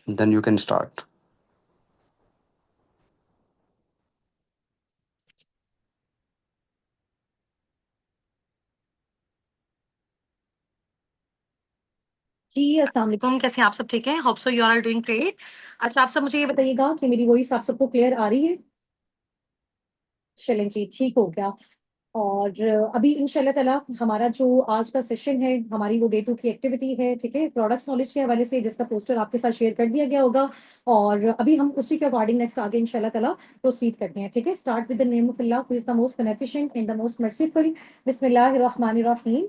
Then you can start. जी अस्सलाम वालेकुम, कैसे हैं आप सब? ठीक है, hope so you are doing great. अच्छा, आप सब मुझे ये बताइएगा कि मेरी वॉइस आप सबको क्लियर आ रही है? चलें जी, ठीक हो गया। और अभी इंशाल्लाह ताला हमारा जो आज का सेशन है, हमारी वो डे 2 की एक्टिविटी है, ठीक है? प्रोडक्ट्स नॉलेज के हवाले से, जिसका पोस्टर आपके साथ शेयर कर दिया गया होगा। और अभी हम उसी के अकॉर्डिंग नेक्स्ट आगे इंशाल्लाह ताला प्रोसीड करते हैं, ठीक है? Start with the name of Allah who is the most beneficent and the most merciful. बिस्मिल्लाहिर्रहमानिर्रहीम।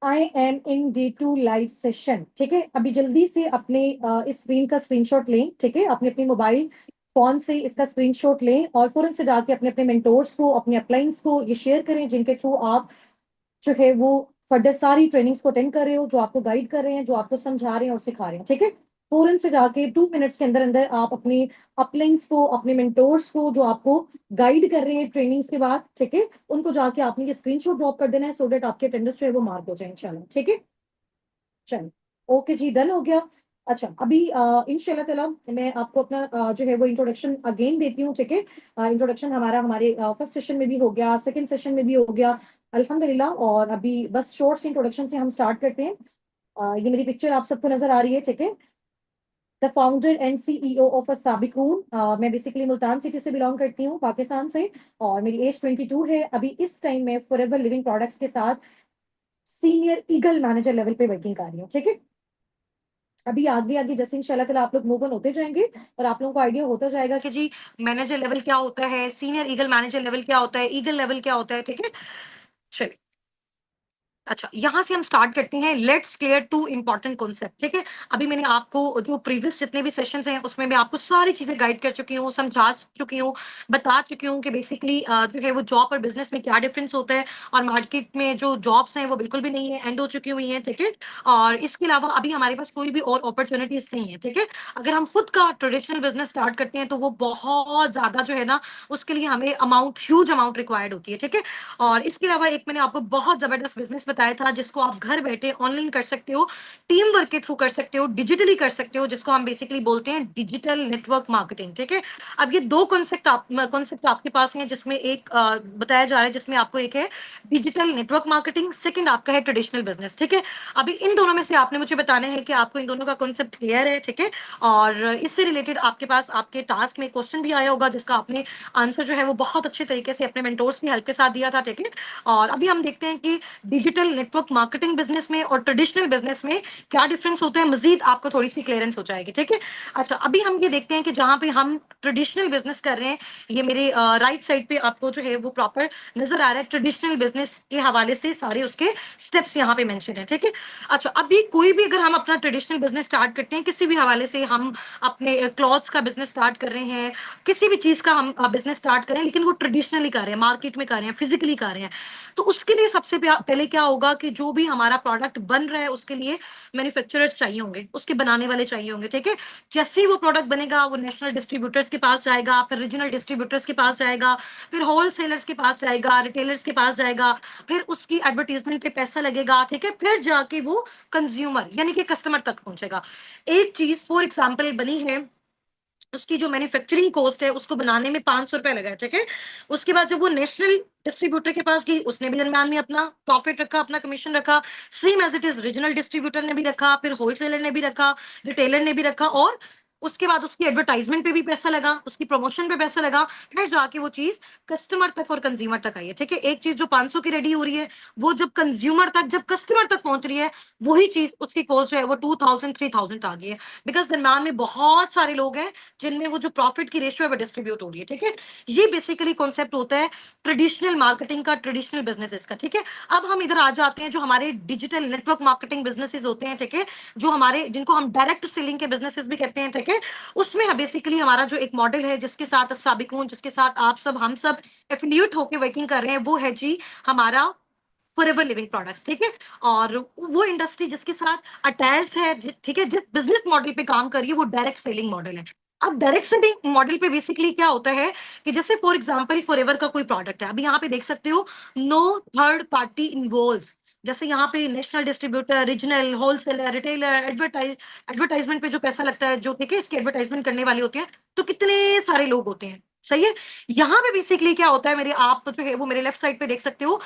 I am in day 2 live session, ठीक है? अभी जल्दी से अपने इस स्क्रीन का स्क्रीनशॉट लें, ठीक है? अपने अपने मोबाइल फोन से इसका स्क्रीनशॉट लें और फौरन से जाके अपने अपने मेंटोर्स को, अपने अपलाइंस को ये शेयर करें, जिनके थ्रू आप जो है वो फर्दर सारी ट्रेनिंग्स को अटेंड कर रहे हो, जो आपको गाइड कर रहे हैं, जो आपको समझा रहे हैं और सिखा रहे हैं, ठीक है? फौरन से जाके 2 मिनट्स के अंदर अंदर आप अपने अपलाइंस को, अपने मेंटोर्स को, जो आपको गाइड कर रहे हैं ट्रेनिंग्स के बाद, ठीक है, उनको जाके आपने ये स्क्रीनशॉट ड्रॉप कर देना है, सो दैट आपके अटेंडेंस जो है वो मार्क हो जाए इंशाल्लाह, ठीक है? चलो, ओके जी, डन हो गया। अच्छा, अभी इंशाल्लाह ताला मैं आपको अपना जो है वो इंट्रोडक्शन अगेन देती हूँ, ठीक है? इंट्रोडक्शन हमारा हमारे फर्स्ट सेशन में भी हो गया, सेकंड सेशन में भी हो गया, अल्हम्दुलिल्लाह। और अभी बस शॉर्ट सी इंट्रोडक्शन से हम स्टार्ट करते हैं। ये मेरी पिक्चर आप सबको नजर आ रही है, ठीक है? The founder and CEO of a साबिकून। मैं बेसिकली मुल्तान सिटी से बिलोंग करती हूँ, पाकिस्तान से। और मेरी एज 22 है। अभी इस टाइम में फॉरएवर लिविंग प्रोडक्ट्स के साथ सीनियर ईगल मैनेजर लेवल पे वर्किंग कर रही हूँ, ठीक है? अभी आगे आगे जैसे इंशाल्लाह ताला आप लोग मूव ऑन होते जाएंगे और आप लोगों को आइडिया होता जाएगा कि जी मैनेजर लेवल क्या होता है, सीनियर ईगल मैनेजर लेवल क्या होता है, ईगल लेवल क्या होता है, ठीक है? चलिए, अच्छा, यहाँ से हम स्टार्ट करते हैं। Let's clear two important concept, ठीक है? अभी मैंने आपको जो प्रीवियस जितने भी सेशंस हैं उसमें मैं आपको सारी चीजें गाइड कर चुकी हूँ, समझा चुकी हूँ, बता चुकी हूँ कि बेसिकली जो है वो जॉब और बिजनेस में क्या डिफरेंस होता है। और मार्केट में जो जॉब्स हैं वो बिल्कुल भी नहीं है, एंड हो चुकी हुई हैं, ठीक है? और इसके अलावा अभी हमारे पास कोई भी और अपॉर्चुनिटीज नहीं है, ठीक है? अगर हम खुद का ट्रेडिशनल बिजनेस स्टार्ट करते हैं तो वो बहुत ज्यादा जो है ना, उसके लिए हमें अमाउंट, ह्यूज अमाउंट रिक्वायर्ड होती है, ठीक है? और इसके अलावा एक मैंने आपको बहुत जबरदस्त बिजनेस बताया था, जिसको आप घर बैठे ऑनलाइन कर सकते हो, टीम वर्क के थ्रू कर सकते हो, डिजिटली कर सकते हो, जिसको हम बेसिकली बोलते हैं डिजिटल नेटवर्क मार्केटिंग, ठीक है? अब ये दो कॉन्सेप्ट आपके पास हैं, जिसमें एक बताया जा रहा है, जिसमें आपको एक है डिजिटल नेटवर्क मार्केटिंग, सेकंड आपका है ट्रेडिशनल बिजनेस, ठीक है? अभी इन दोनों में से आपने मुझे बताना है कि आपको इन दोनों का कॉन्सेप्ट क्लियर है, ठीक है? और इससे रिलेटेड आपके पास आपके टास्क में क्वेश्चन भी आया होगा, जिसका आपने आंसर जो है वो बहुत अच्छे तरीके से अपने मेंटोर्स की हेल्प के साथ दिया था, ठीक है? और अभी हम देखते हैं कि डिजिटल नेटवर्क मार्केटिंग बिजनेस में और ट्रेडिशनल बिजनेस में क्या डिफरेंस होता है, मजीद आपको थोड़ी सी क्लियरेंस हो जाएगी, ठीक है? अच्छा, अभी हम ये देखते हैं कि जहां पे हम ट्रेडिशनल बिजनेस कर रहे हैं, ये मेरे राइट साइड पे आपको जो है वो प्रॉपर नजर आ रहा है। ट्रेडिशनल बिजनेस के हवाले से सारे उसके स्टेप्स यहाँ पे मेंशन है, ठीक है? अच्छा, अभी कोई भी अगर हम अपना ट्रेडिशनल बिजनेस स्टार्ट करते हैं, किसी भी हवाले से, हम अपने क्लॉथ्स का बिजनेस स्टार्ट कर रहे हैं, किसी भी चीज का हम बिजनेस स्टार्ट करें, लेकिन वो ट्रेडिशनली कर रहे हैं, मार्केट में कर रहे हैं, फिजिकली कर रहे हैं, तो उसके लिए सबसे पहले क्या होगा कि जो भी हमारा प्रोडक्ट बन रहा है उसके लिए मैन्युफैक्चरर्स चाहिए होंगे, उसके बनाने वाले चाहिए होंगे, ठीक है? जैसे ही वो प्रोडक्ट बनेगा, वो नेशनल डिस्ट्रीब्यूटर्स के पास जाएगा, फिर रीजनल डिस्ट्रीब्यूटर्स के पास जाएगा, फिर होलसेलर्स के पास जाएगा, रिटेलर्स के पास जाएगा, फिर उसकी एडवर्टीजमेंट पे पैसा लगेगा, ठीक है? फिर जाके वो कंज्यूमर यानी कि कस्टमर तक पहुंचेगा। एक चीज फॉर एग्जाम्पल बनी है, उसकी जो मैन्युफैक्चरिंग कॉस्ट है उसको बनाने में 500 रुपए लगा है, ठीक है? उसके बाद जब वो नेशनल डिस्ट्रीब्यूटर के पास गई, उसने भी दरम्यान में अपना प्रॉफिट रखा, अपना कमीशन रखा। Same as it is regional distributor ने भी रखा, फिर होलसेलर ने भी रखा, रिटेलर ने भी रखा, और उसके बाद उसकी एडवर्टाइजमेंट पे भी पैसा लगा, उसकी प्रमोशन पे पैसा लगा, फिर जाके वो चीज कस्टमर तक और कंज्यूमर तक आई है, ठीक है? एक चीज जो 500 की रेडी हो रही है, वो जब कंज्यूमर तक, जब कस्टमर तक पहुंच रही है, वही चीज उसकी कॉस्ट जो है वो 2000 3000 आ गई है। बिकॉज दरम्यान में बहुत सारे लोग हैं जिनमें वो जो प्रॉफिट की रेशियो है वो डिस्ट्रीब्यूट हो रही है, ठीक है? ये बेसिकली कॉन्सेप्ट होता है ट्रेडिशनल मार्केटिंग का, ट्रेडिशनल बिजनेसेस का, ठीक है? अब हम इधर आ जाते हैं, जो हमारे डिजिटल नेटवर्क मार्केटिंग बिजनेसेस होते हैं, ठीक है? जो हमारे, जिनको हम डायरेक्ट सेलिंग के बिजनेसेस भी कहते हैं, ठीक है? उसमें बेसिकली हमारा जो एक मॉडल है, जिसके साथ साबिकून, जिसके साथ आप सब, हम सब एफिलिएट होकर वर्किंग कर रहे हैं, वो है जी हमारा फॉरएवर लिविंग प्रोडक्ट्स, ठीक है? और वो इंडस्ट्री जिसके साथ अटैच है, ठीक है, जिस बिजनेस मॉडल पे काम करिए, वो डायरेक्ट सेलिंग मॉडल है। अब डायरेक्ट सेलिंग मॉडल पे बेसिकली क्या होता है कि जैसे फॉर एग्जांपल फॉरएवर का कोई प्रोडक्ट है, अभी यहाँ पे देख सकते हो, नो थर्ड पार्टी इन्वॉल्व, जैसे यहाँ पे national distributor, regional, wholesaler, retailer, advertisement पे जो पैसा लगता है, जो ठीक है इसकी एडवर्टाइजमेंट करने वाले होते हैं, तो कितने सारे लोग होते हैं, सही है। यहाँ पे बेसिकली क्या होता है, मेरे आप जो है वो मेरे लेफ्ट साइड पे देख सकते हो,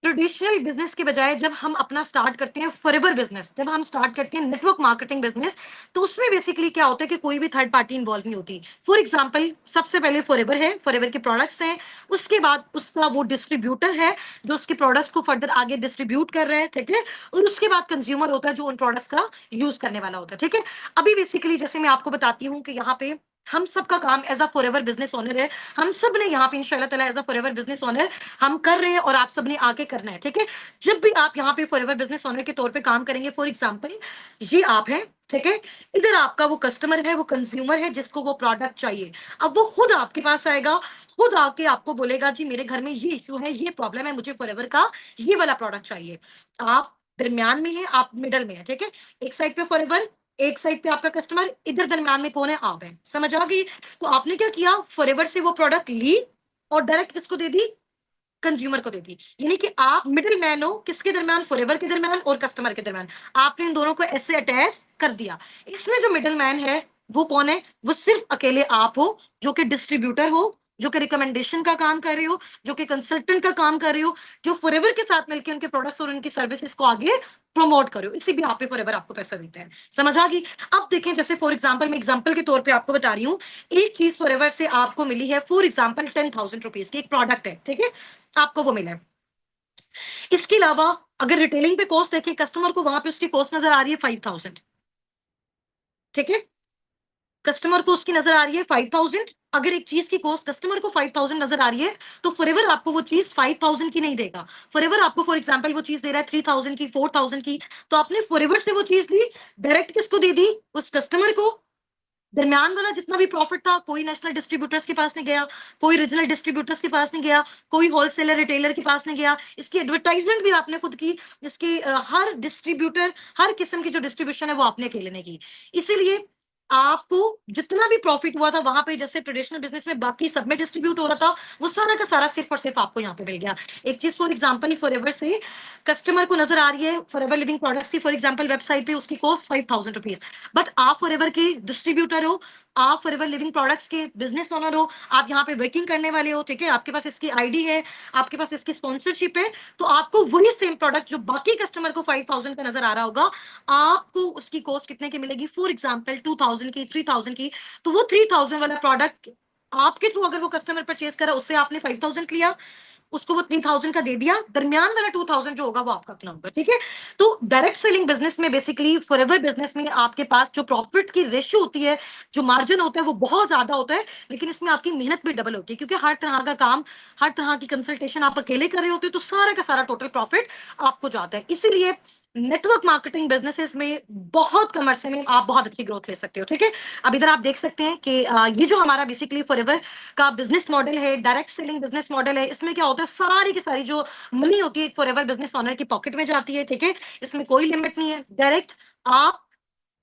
ट्रेडिशनल बिजनेस के बजाय जब हम अपना स्टार्ट करते हैं फॉरएवर बिजनेस, जब हम स्टार्ट करते हैं नेटवर्क मार्केटिंग बिजनेस, तो उसमें बेसिकली क्या होता है कि कोई भी थर्ड पार्टी इन्वॉल्व नहीं होती। फॉर एग्जांपल, सबसे पहले फॉरएवर है, फॉरएवर के प्रोडक्ट्स हैं, उसके बाद उसका वो डिस्ट्रीब्यूटर है जो उसके प्रोडक्ट्स को फर्दर आगे डिस्ट्रीब्यूट कर रहे हैं, ठीक है, और उसके बाद कंज्यूमर होता है जो उन प्रोडक्ट्स का यूज करने वाला होता है, ठीक है। अभी बेसिकली जैसे मैं आपको बताती हूँ कि यहाँ पे हम सबका काम as a forever business owner है, हम सब ने यहाँ पे इंशाल्लाह ताला as a forever business owner हम कर रहे हैं और आप सबने आगे करना है, ठीक है। जब भी आप यहाँ पे फॉरएवर बिजनेस ओनर के तौर पे काम करेंगे, फॉर एग्जांपल ये आप हैं, ठीक है, इधर आपका वो कस्टमर है, वो कंज्यूमर है जिसको वो प्रोडक्ट चाहिए। अब वो खुद आपके पास आएगा, खुद आके आपको बोलेगा जी मेरे घर में ये इशू है, ये प्रॉब्लम है, मुझे फॉरएवर का ये वाला प्रोडक्ट चाहिए। आप दरमियान में है, आप मिडल में है, ठीक है। एक साइड पे फॉरएवर, एक साइड पे आपका कस्टमर, इधर दरमियान में कौन है, आप है, समझ आ गई। तो आपने क्या किया, फॉरएवर से वो प्रोडक्ट ली और डायरेक्ट किसको दे दी, कंज्यूमर को देती, यानी कि आप मिडिल मैन हो किसके दरमियान, फॉरएवर के दरमियान और कस्टमर के दरमियान, आपने इन दोनों को ऐसे अटैच कर दिया। इसमें जो मिडिल मैन है वो कौन है, वो सिर्फ अकेले आप हो, जो कि डिस्ट्रीब्यूटर हो, जो कि रिकमेंडेशन का काम कर रहे हो, जो कि कंसल्टेंट का काम कर रहे हो, जो फॉरएवर के साथ मिलकर उनके प्रोडक्ट्स और उनकी सर्विसेज को आगे प्रमोट करो, इसी भी आप पे फॉरएवर आपको पैसा देता है, समझ आ गई। अब देखें, जैसे फॉर एग्जांपल, मैं एग्जांपल के तौर पे आपको बता रही हूँ, एक चीज फॉरएवर से आपको मिली है, फॉर एग्जांपल 10,000 रुपीज की एक प्रोडक्ट है, ठीक है, आपको वो मिला है। इसके अलावा अगर रिटेलिंग पे कॉस्ट देखें, कस्टमर को वहां पे उसकी कॉस्ट नजर आ रही है 5,000, ठीक है, कस्टमर को उसकी नजर आ रही है 5,000। अगर एक चीज की कॉस्ट कस्टमर को 5,000 नजर आ रही है, तो फॉरएवर आपको वो चीज 5,000 की नहीं देगा, फॉरएवर आपको फॉर एग्जांपल वो चीज दे रहा है 3,000 की, 4,000 की, तो आपने फॉरएवर से वो चीज ली, डायरेक्ट किसको दे दी, उस कस्टमर को। दरमियान वाला जितना भी प्रॉफिट था, कोई नेशनल डिस्ट्रीब्यूटर्स के पास नहीं गया, कोई रीजनल डिस्ट्रीब्यूटर्स के पास नहीं गया, कोई होलसेलर रिटेलर के पास नहीं गया, इसकी एडवर्टाइजमेंट भी आपने खुद की, इसकी हर डिस्ट्रीब्यूटर, हर किस्म की जो डिस्ट्रीब्यूशन है वो आपने अकेले ने की। इसीलिए आपको जितना भी प्रॉफिट हुआ था वहां पे, जैसे ट्रेडिशनल बिजनेस में बाकी सब में डिस्ट्रीब्यूट हो रहा था, वो सारा का सारा सिर्फ और सिर्फ आपको यहाँ पे मिल गया। एक चीज फॉर एग्जांपल, फॉरएवर से कस्टमर को नजर आ रही है, फॉरएवर लिविंग प्रोडक्ट्स की फॉर एग्जांपल वेबसाइट पे उसकी कॉस्ट 5,000 रुपीज, बट आप फॉरएवर के डिस्ट्रीब्यूटर हो, आप फॉरएवर लिविंग प्रोडक्ट्स के बिजनेस ओनर हो, आप यहाँ पे वर्किंग करने वाले हो, ठीक है, आपके पास इसकी आईडी है, आपके पास इसकी स्पॉन्सरशिप है, तो आपको वही सेम प्रोडक्ट जो बाकी कस्टमर को 5,000 का नजर आ रहा होगा, आपको उसकी कॉस्ट कितने की मिलेगी, फॉर एग्जाम्पल 2,000 की, 3,000 की। तो वो 3,000 वाला प्रोडक्ट आपके थ्रू अगर वो कस्टमर परचेज करा, उससे आपने 5,000 लिया, उसको वो 3,000 का दे दिया, दरमियान वाला 2,000 जो होगा वो आपका अपना होगा, ठीक है। तो डायरेक्ट सेलिंग बिजनेस में बेसिकली, फॉरएवर बिजनेस में आपके पास जो प्रॉफिट की रेशियो होती है, जो मार्जिन होता है वो बहुत ज्यादा होता है, लेकिन इसमें आपकी मेहनत भी डबल होती है, क्योंकि हर तरह का काम, हर तरह की कंसल्टेशन आप अकेले कर रहे होते हो, तो सारा का सारा टोटल प्रॉफिट आपको जाता है। इसीलिए नेटवर्क मार्केटिंग बिजनेसेस में बहुत कम अरसे में आप बहुत अच्छी ग्रोथ ले सकते हो, ठीक है। अब इधर आप देख सकते हैं कि ये जो हमारा बेसिकली फॉरएवर का बिजनेस मॉडल है, डायरेक्ट सेलिंग बिजनेस मॉडल है, इसमें क्या होता है, सारी की सारी जो मनी होती है फॉरएवर बिजनेस ओनर की पॉकेट में जाती है, ठीक है, इसमें कोई लिमिट नहीं है, डायरेक्ट आप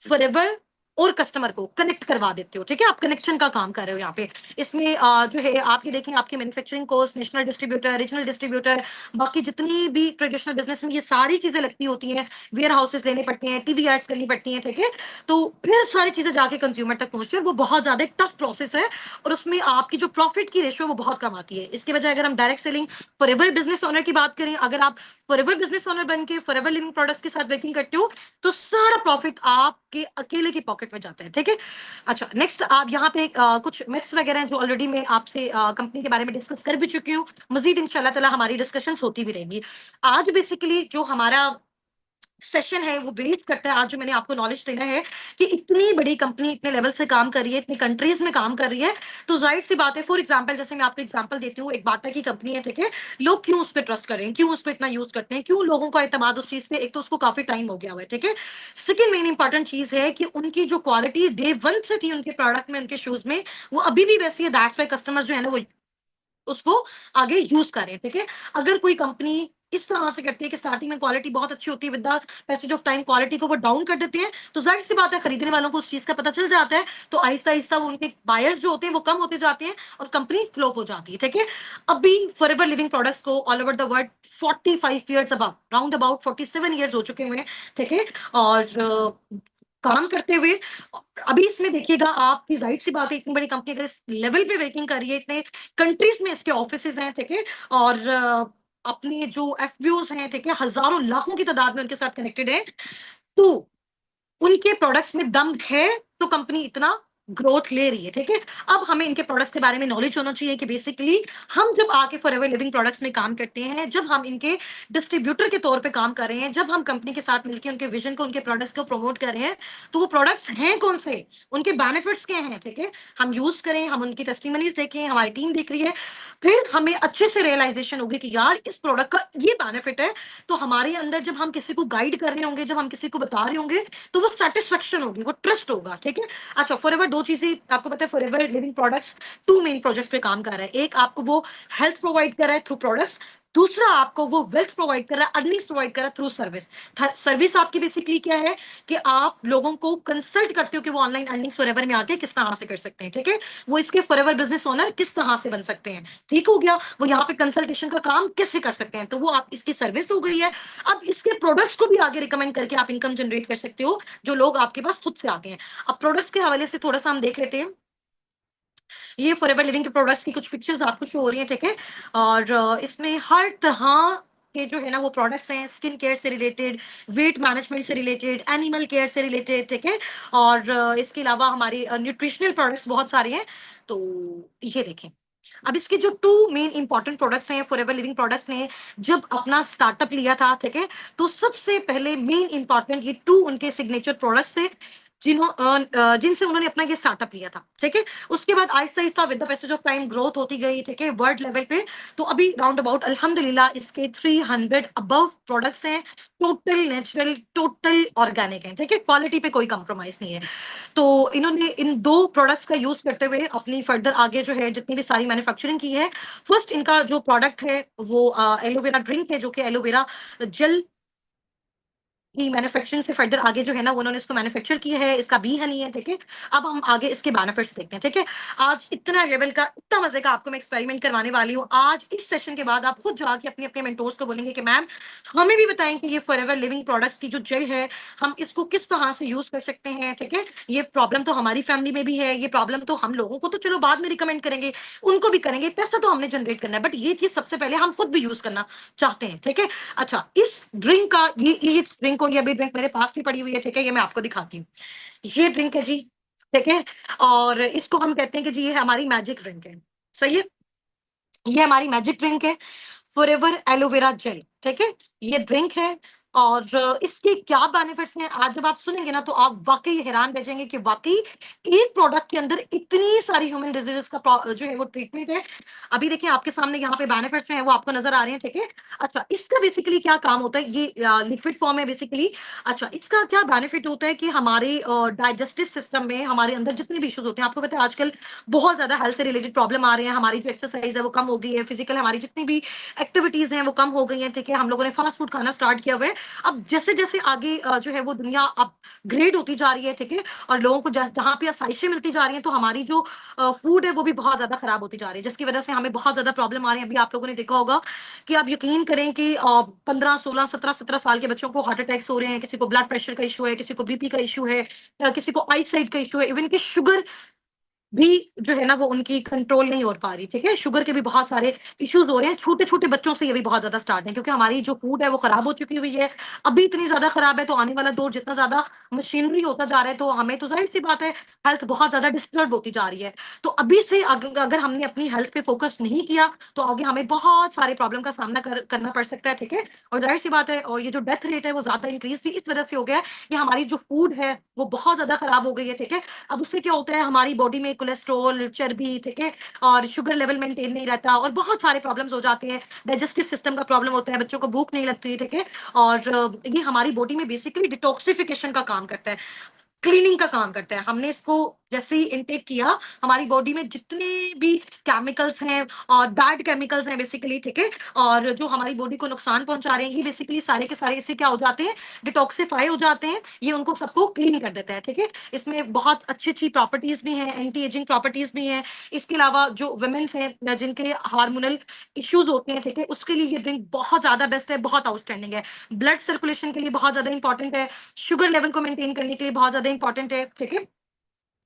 फॉरएवर और कस्टमर को कनेक्ट करवा देते हो, ठीक है, आप कनेक्शन का काम कर रहे हो यहाँ पे। इसमें जो है आपके देखें, आपकी manufacturing cost, national distributor, regional distributor, बाकी जितनी भी ट्रेडिशनल बिजनेस में ये सारी चीजें लगती होती हैं, वेयर हाउसेस लेने पड़ते हैं, टीवी एड्स करनी पड़ती हैं, ठीक है, तो फिर सारी चीजें जाके कंज्यूमर तक पहुंचती है, और वो बहुत ज्यादा एक टफ प्रोसेस है, और उसमें आपकी जो प्रॉफिट की रेशियो वो बहुत कम आती है। इसके बजाय अगर हम direct selling forever business owner की बात करें, अगर आप फॉरएवर बिजनेस ओनर बन के फॉरएवर लिविंग प्रोडक्ट्स के साथ वर्किंग करते हो, तो सारा प्रॉफिट आपके अकेले की पॉकेट में जाता है, ठीक है। अच्छा, नेक्स्ट आप यहाँ पे कुछ मिथ्स वगैरह हैं जो ऑलरेडी मैं आपसे कंपनी के बारे में डिस्कस कर भी चुकी हूँ, मजीद इंशाल्लाह ताला हमारी डिस्कशंस होती भी रहेंगी। आज बेसिकली जो हमारा सेशन है वो बेस करता है, आज जो मैंने आपको नॉलेज देना है कि इतनी बड़ी कंपनी इतने लेवल से काम कर रही है, इतनी कंट्रीज में काम कर रही है, तो जाहिर सी बात है, फॉर एग्जांपल जैसे मैं आपको एग्जांपल देती हूँ, एक बाटा की कंपनी है, ठीक है, लोग क्यों उस पर ट्रस्ट कर रहे हैं, क्यों उसको इतना यूज करते हैं, क्यों लोगों का एतमाद उस चीज पे, एक तो उसको काफी टाइम हो गया हुआ है, ठीक है। सेकंड मेन इंपॉर्टेंट चीज है कि उनकी जो क्वालिटी डे वन से थी उनके प्रोडक्ट में, उनके शूज में, वो अभी भी वैसी है, दैट्स वाई कस्टमर्स जो है ना वो उसको आगे यूज करें, ठीक है। अगर कोई कंपनी इस तरह से करती है कि स्टार्टिंग में क्वालिटी बहुत अच्छी होती है, with the passage of time quality को वो डाउन कर देते हैं, तो जाहिर सी बात है खरीदने वालों को उस चीज का पता चल जाता है, तो आहिस्ता आहिस्ता वो उनके बायर्स जो होते हैं वो कम होते जाते हैं और कंपनी फ्लॉप हो जाती है, ठीक है। अभी फॉरएवर लिविंग प्रोडक्ट्स को all over the world 45 years about round about 47 years हो चुके हुए हैं, ठीक है। और काम करते हुए अभी इसमें देखिएगा आपकी जाहिर सी बात है, इतनी बड़ी कंपनी अगर इस लेवल पे वर्किंग कर रही है, इतने कंट्रीज में इसके ऑफिसेज हैं, ठीक है। और अपने जो एफबीओज हैं, ठीक है, हजारों लाखों की तादाद में उनके साथ कनेक्टेड है, तो उनके प्रोडक्ट्स में दम है, तो कंपनी इतना ग्रोथ ले रही है, ठीक है। अब हमें इनके प्रोडक्ट्स के बारे में नॉलेज होना चाहिए कि बेसिकली हम जब आके फॉरएवर लिविंग प्रोडक्ट्स में काम करते हैं, जब हम इनके डिस्ट्रीब्यूटर के तौर पे काम कर रहे हैं, जब हम कंपनी के साथ मिलकर उनके विजन को, उनके प्रोडक्ट्स को प्रमोट कर रहे हैं, तो वो प्रोडक्ट्स हैं कौन से, उनके बेनिफिट्स क्या हैं, ठीक है। हम यूज करें, हम उनकी टेस्टिमनीज देखें, हमारी टीम देख रही है, फिर हमें अच्छे से रियलाइजेशन होगी कि यार इस प्रोडक्ट का ये बेनिफिट है, तो हमारे अंदर जब हम किसी को गाइड कर रहे होंगे, जब हम किसी को बता रहे होंगे, तो वो सेटिस्फेक्शन होगी, वो ट्रस्ट होगा, ठीक है। अच्छा, फॉरएवर दो चीजें आपको पता है, forever living products two main project पे काम कर रहा है। एक आपको वो हेल्थ प्रोवाइड कर रहा है थ्रू प्रोडक्ट्स, दूसरा आपको वो वेल्थ प्रोवाइड कर रहा है, अर्निंग्स प्रोवाइड कर रहा है थ्रू सर्विस। सर्विस आपकी बेसिकली क्या है कि आप लोगों को कंसल्ट करते हो कि वो ऑनलाइन अर्निंग्स फॉरएवर में आके किस तरह से कर सकते हैं, ठीक है। वो इसके फॉरएवर बिजनेस ओनर किस तरह से बन सकते हैं, ठीक हो गया। वो यहाँ पे कंसल्टेशन का काम कैसे कर सकते हैं, तो वो आप इसकी सर्विस हो गई है। अब इसके प्रोडक्ट्स को भी आगे रिकमेंड करके आप इनकम जनरेट कर सकते हो, जो लोग आपके पास खुद से आते हैं। अब प्रोडक्ट्स के हवाले से थोड़ा सा हम देख लेते हैं। ये फॉरएवर लिविंग के प्रोडक्ट्स की कुछ पिक्चर्स आपको शो हो रही हैं, ठीक है। और इसमें हर तरह के जो है ना वो प्रोडक्ट्स हैं, स्किन केयर से रिलेटेड, वेट मैनेजमेंट से रिलेटेड, एनिमल केयर से रिलेटेड, ठीक है। और इसके अलावा हमारे न्यूट्रिशनल प्रोडक्ट्स बहुत सारे हैं, तो ये देखें। अब इसके जो टू मेन इंपॉर्टेंट प्रोडक्ट्स हैं, फॉरएवर लिविंग प्रोडक्ट्स ने जब अपना स्टार्टअप लिया था, ठीक है, तो सबसे पहले मेन इंपॉर्टेंट ये टू उनके सिग्नेचर प्रोडक्ट्स थे, जिनसे उन्होंने अपना ये स्टार्टअप लिया था, ठीक है। उसके बाद Aahista Aahista with the passage of time growth होती गई, ठीक है, वर्ल्ड लेवल पे। तो अभी राउंड अबाउट अल्हम्दुलिल्लाह इसके 300 अबव प्रोडक्ट्स हैं, टोटल नेचुरल, टोटल ऑर्गेनिक है, ठीक है, क्वालिटी पे कोई कंप्रोमाइज नहीं है। तो इन्होंने इन दो प्रोडक्ट्स का यूज करते हुए अपनी फर्दर आगे जो है जितनी भी सारी मैन्युफैक्चरिंग की है। फर्स्ट इनका जो प्रोडक्ट है वो एलोवेरा ड्रिंक है, जो कि एलोवेरा जेल की मैन्युफैक्चरिंग से फर्दर आगे जो है ना वो उन्होंने इसको मैन्युफैक्चर किया है, इसका बी हनी है, ठीक है। अब हम आगे इसके बेनिफिट्स देखते हैं, ठीक है। आज इतना लेवल का, इतना मजे का आपको मैं एक्सपेरिमेंट करवाने वाली हूँ। आज इस सेशन के बाद आप खुद जाके अपने अपने मेंटोर्स को बोलेंगे कि मैम हमें भी बताएं कि ये फॉरएवर लिविंग प्रोडक्ट्स की जो जेल है, हम इसको किस तरह से यूज कर सकते हैं, ठीक है। ये प्रॉब्लम तो हमारी फैमिली में भी है, ये प्रॉब्लम तो हम लोगों को तो चलो बाद में रिकमेंड करेंगे, उनको भी करेंगे, पैसा तो हमने जनरेट करना है, बट ये चीज सबसे पहले हम खुद भी यूज करना चाहते हैं, ठीक है। अच्छा, इस ड्रिंक का ये ड्रिंक को, ये अभी ड्रिंक मेरे पास भी पड़ी हुई है, ठीक है, ये मैं आपको दिखाती हूँ। ये ड्रिंक है जी, ठीक है। और इसको हम कहते हैं कि जी ये हमारी मैजिक ड्रिंक है, सही है। ये हमारी मैजिक ड्रिंक है, फॉरएवर एलोवेरा जेल, ठीक है। ये ड्रिंक है और इसके क्या बेनिफिट्स हैं, आज जब आप सुनेंगे ना तो आप वाकई हैरान रह जाएंगे कि वाकई एक प्रोडक्ट के अंदर इतनी सारी ह्यूमन डिजीजेस का जो है वो ट्रीटमेंट है। अभी देखिए आपके सामने यहाँ पे बेनिफिट्स जो है वो आपको नजर आ रहे हैं, ठीक है। अच्छा, इसका बेसिकली क्या काम होता है, ये लिक्विड फॉर्म है बेसिकली। अच्छा, इसका क्या बेनिफिट होता है कि हमारे डाइजेस्टिव सिस्टम में हमारे अंदर जितने भी इश्यूज होते हैं, आपको पता है आजकल बहुत ज्यादा हेल्थ से रिलेटेड प्रॉब्लम आ रहे हैं, हमारी जो एक्सरसाइज है वो कम हो गई है, फिजिकल हमारी जितनी भी एक्टिविटीज हैं वो कम हो गई हैं, ठीक है। हम लोगों ने फास्ट फूड खाना स्टार्ट किया हुआ है। अब जैसे जैसे आगे जो है वो दुनिया अपग्रेड होती जा रही है, ठीक है, और लोगों को जहां पे आसाइशें मिलती जा रही हैं, तो हमारी जो फूड है वो भी बहुत ज्यादा खराब होती जा रही है, जिसकी वजह से हमें बहुत ज्यादा प्रॉब्लम आ रही है। अभी आप लोगों ने देखा होगा कि आप यकीन करें कि 15 16 17 17 साल के बच्चों को हार्ट अटैक्स हो रहे हैं, किसी को ब्लड प्रेशर का इशू है, किसी को बीपी का इशू है, किसी को आई साइट का इशू है, इवन की शुगर भी जो है ना वो उनकी कंट्रोल नहीं हो पा रही, ठीक है। शुगर के भी बहुत सारे इश्यूज हो रहे हैं, छोटे छोटे बच्चों से ये भी बहुत ज्यादा स्टार्ट है, क्योंकि हमारी जो फूड है वो खराब हो चुकी हुई है। अभी इतनी ज्यादा खराब है, तो आने वाला दौर जितना ज्यादा मशीनरी होता जा रहा है, तो हमें तो जाहिर सी बात है हेल्थ बहुत ज्यादा डिस्टर्ब होती जा रही है। तो अभी से अगर हमने अपनी हेल्थ पे फोकस नहीं किया, तो आगे हमें बहुत सारे प्रॉब्लम का सामना करना पड़ सकता है, ठीक है। और जाहिर सी बात है, और ये जो डेथ रेट है वो ज्यादा इंक्रीज भी इस वजह से हो गया है कि हमारी जो फूड है वो बहुत ज्यादा खराब हो गई है, ठीक है। अब उससे क्या होता है, हमारी बॉडी में कोलेस्ट्रॉल, चर्बी, ठीक है, और शुगर लेवल मेंटेन नहीं रहता, और बहुत सारे प्रॉब्लम्स हो जाते हैं। डाइजेस्टिव सिस्टम का प्रॉब्लम होता है, बच्चों को भूख नहीं लगती, ठीक है। और ये हमारी बॉडी में बेसिकली डिटॉक्सिफिकेशन का काम करता है, क्लीनिंग का काम करता है। हमने इसको जैसे ही इनटेक किया, हमारी बॉडी में जितने भी केमिकल्स हैं और बैड केमिकल्स हैं बेसिकली, ठीक है, और जो हमारी बॉडी को नुकसान पहुंचा रहे हैं, ये बेसिकली सारे के सारे इससे क्या हो जाते हैं, डिटॉक्सिफाई हो जाते हैं, ये उनको सबको क्लीन कर देता है, ठीक है। इसमें बहुत अच्छी अच्छी प्रॉपर्टीज भी हैं, एंटी एजिंग प्रॉपर्टीज भी हैं। इसके अलावा जो वुमेन्स हैं जिनके हार्मोनल इश्यूज होते हैं, ठीक है, उसके लिए ये ड्रिंक बहुत ज्यादा बेस्ट है, बहुत आउटस्टैंडिंग है। ब्लड सर्कुलेशन के लिए बहुत ज्यादा इंपॉर्टेंट है, शुगर लेवल को मेंटेन करने के लिए बहुत ज्यादा इंपॉर्टेंट है, ठीक है।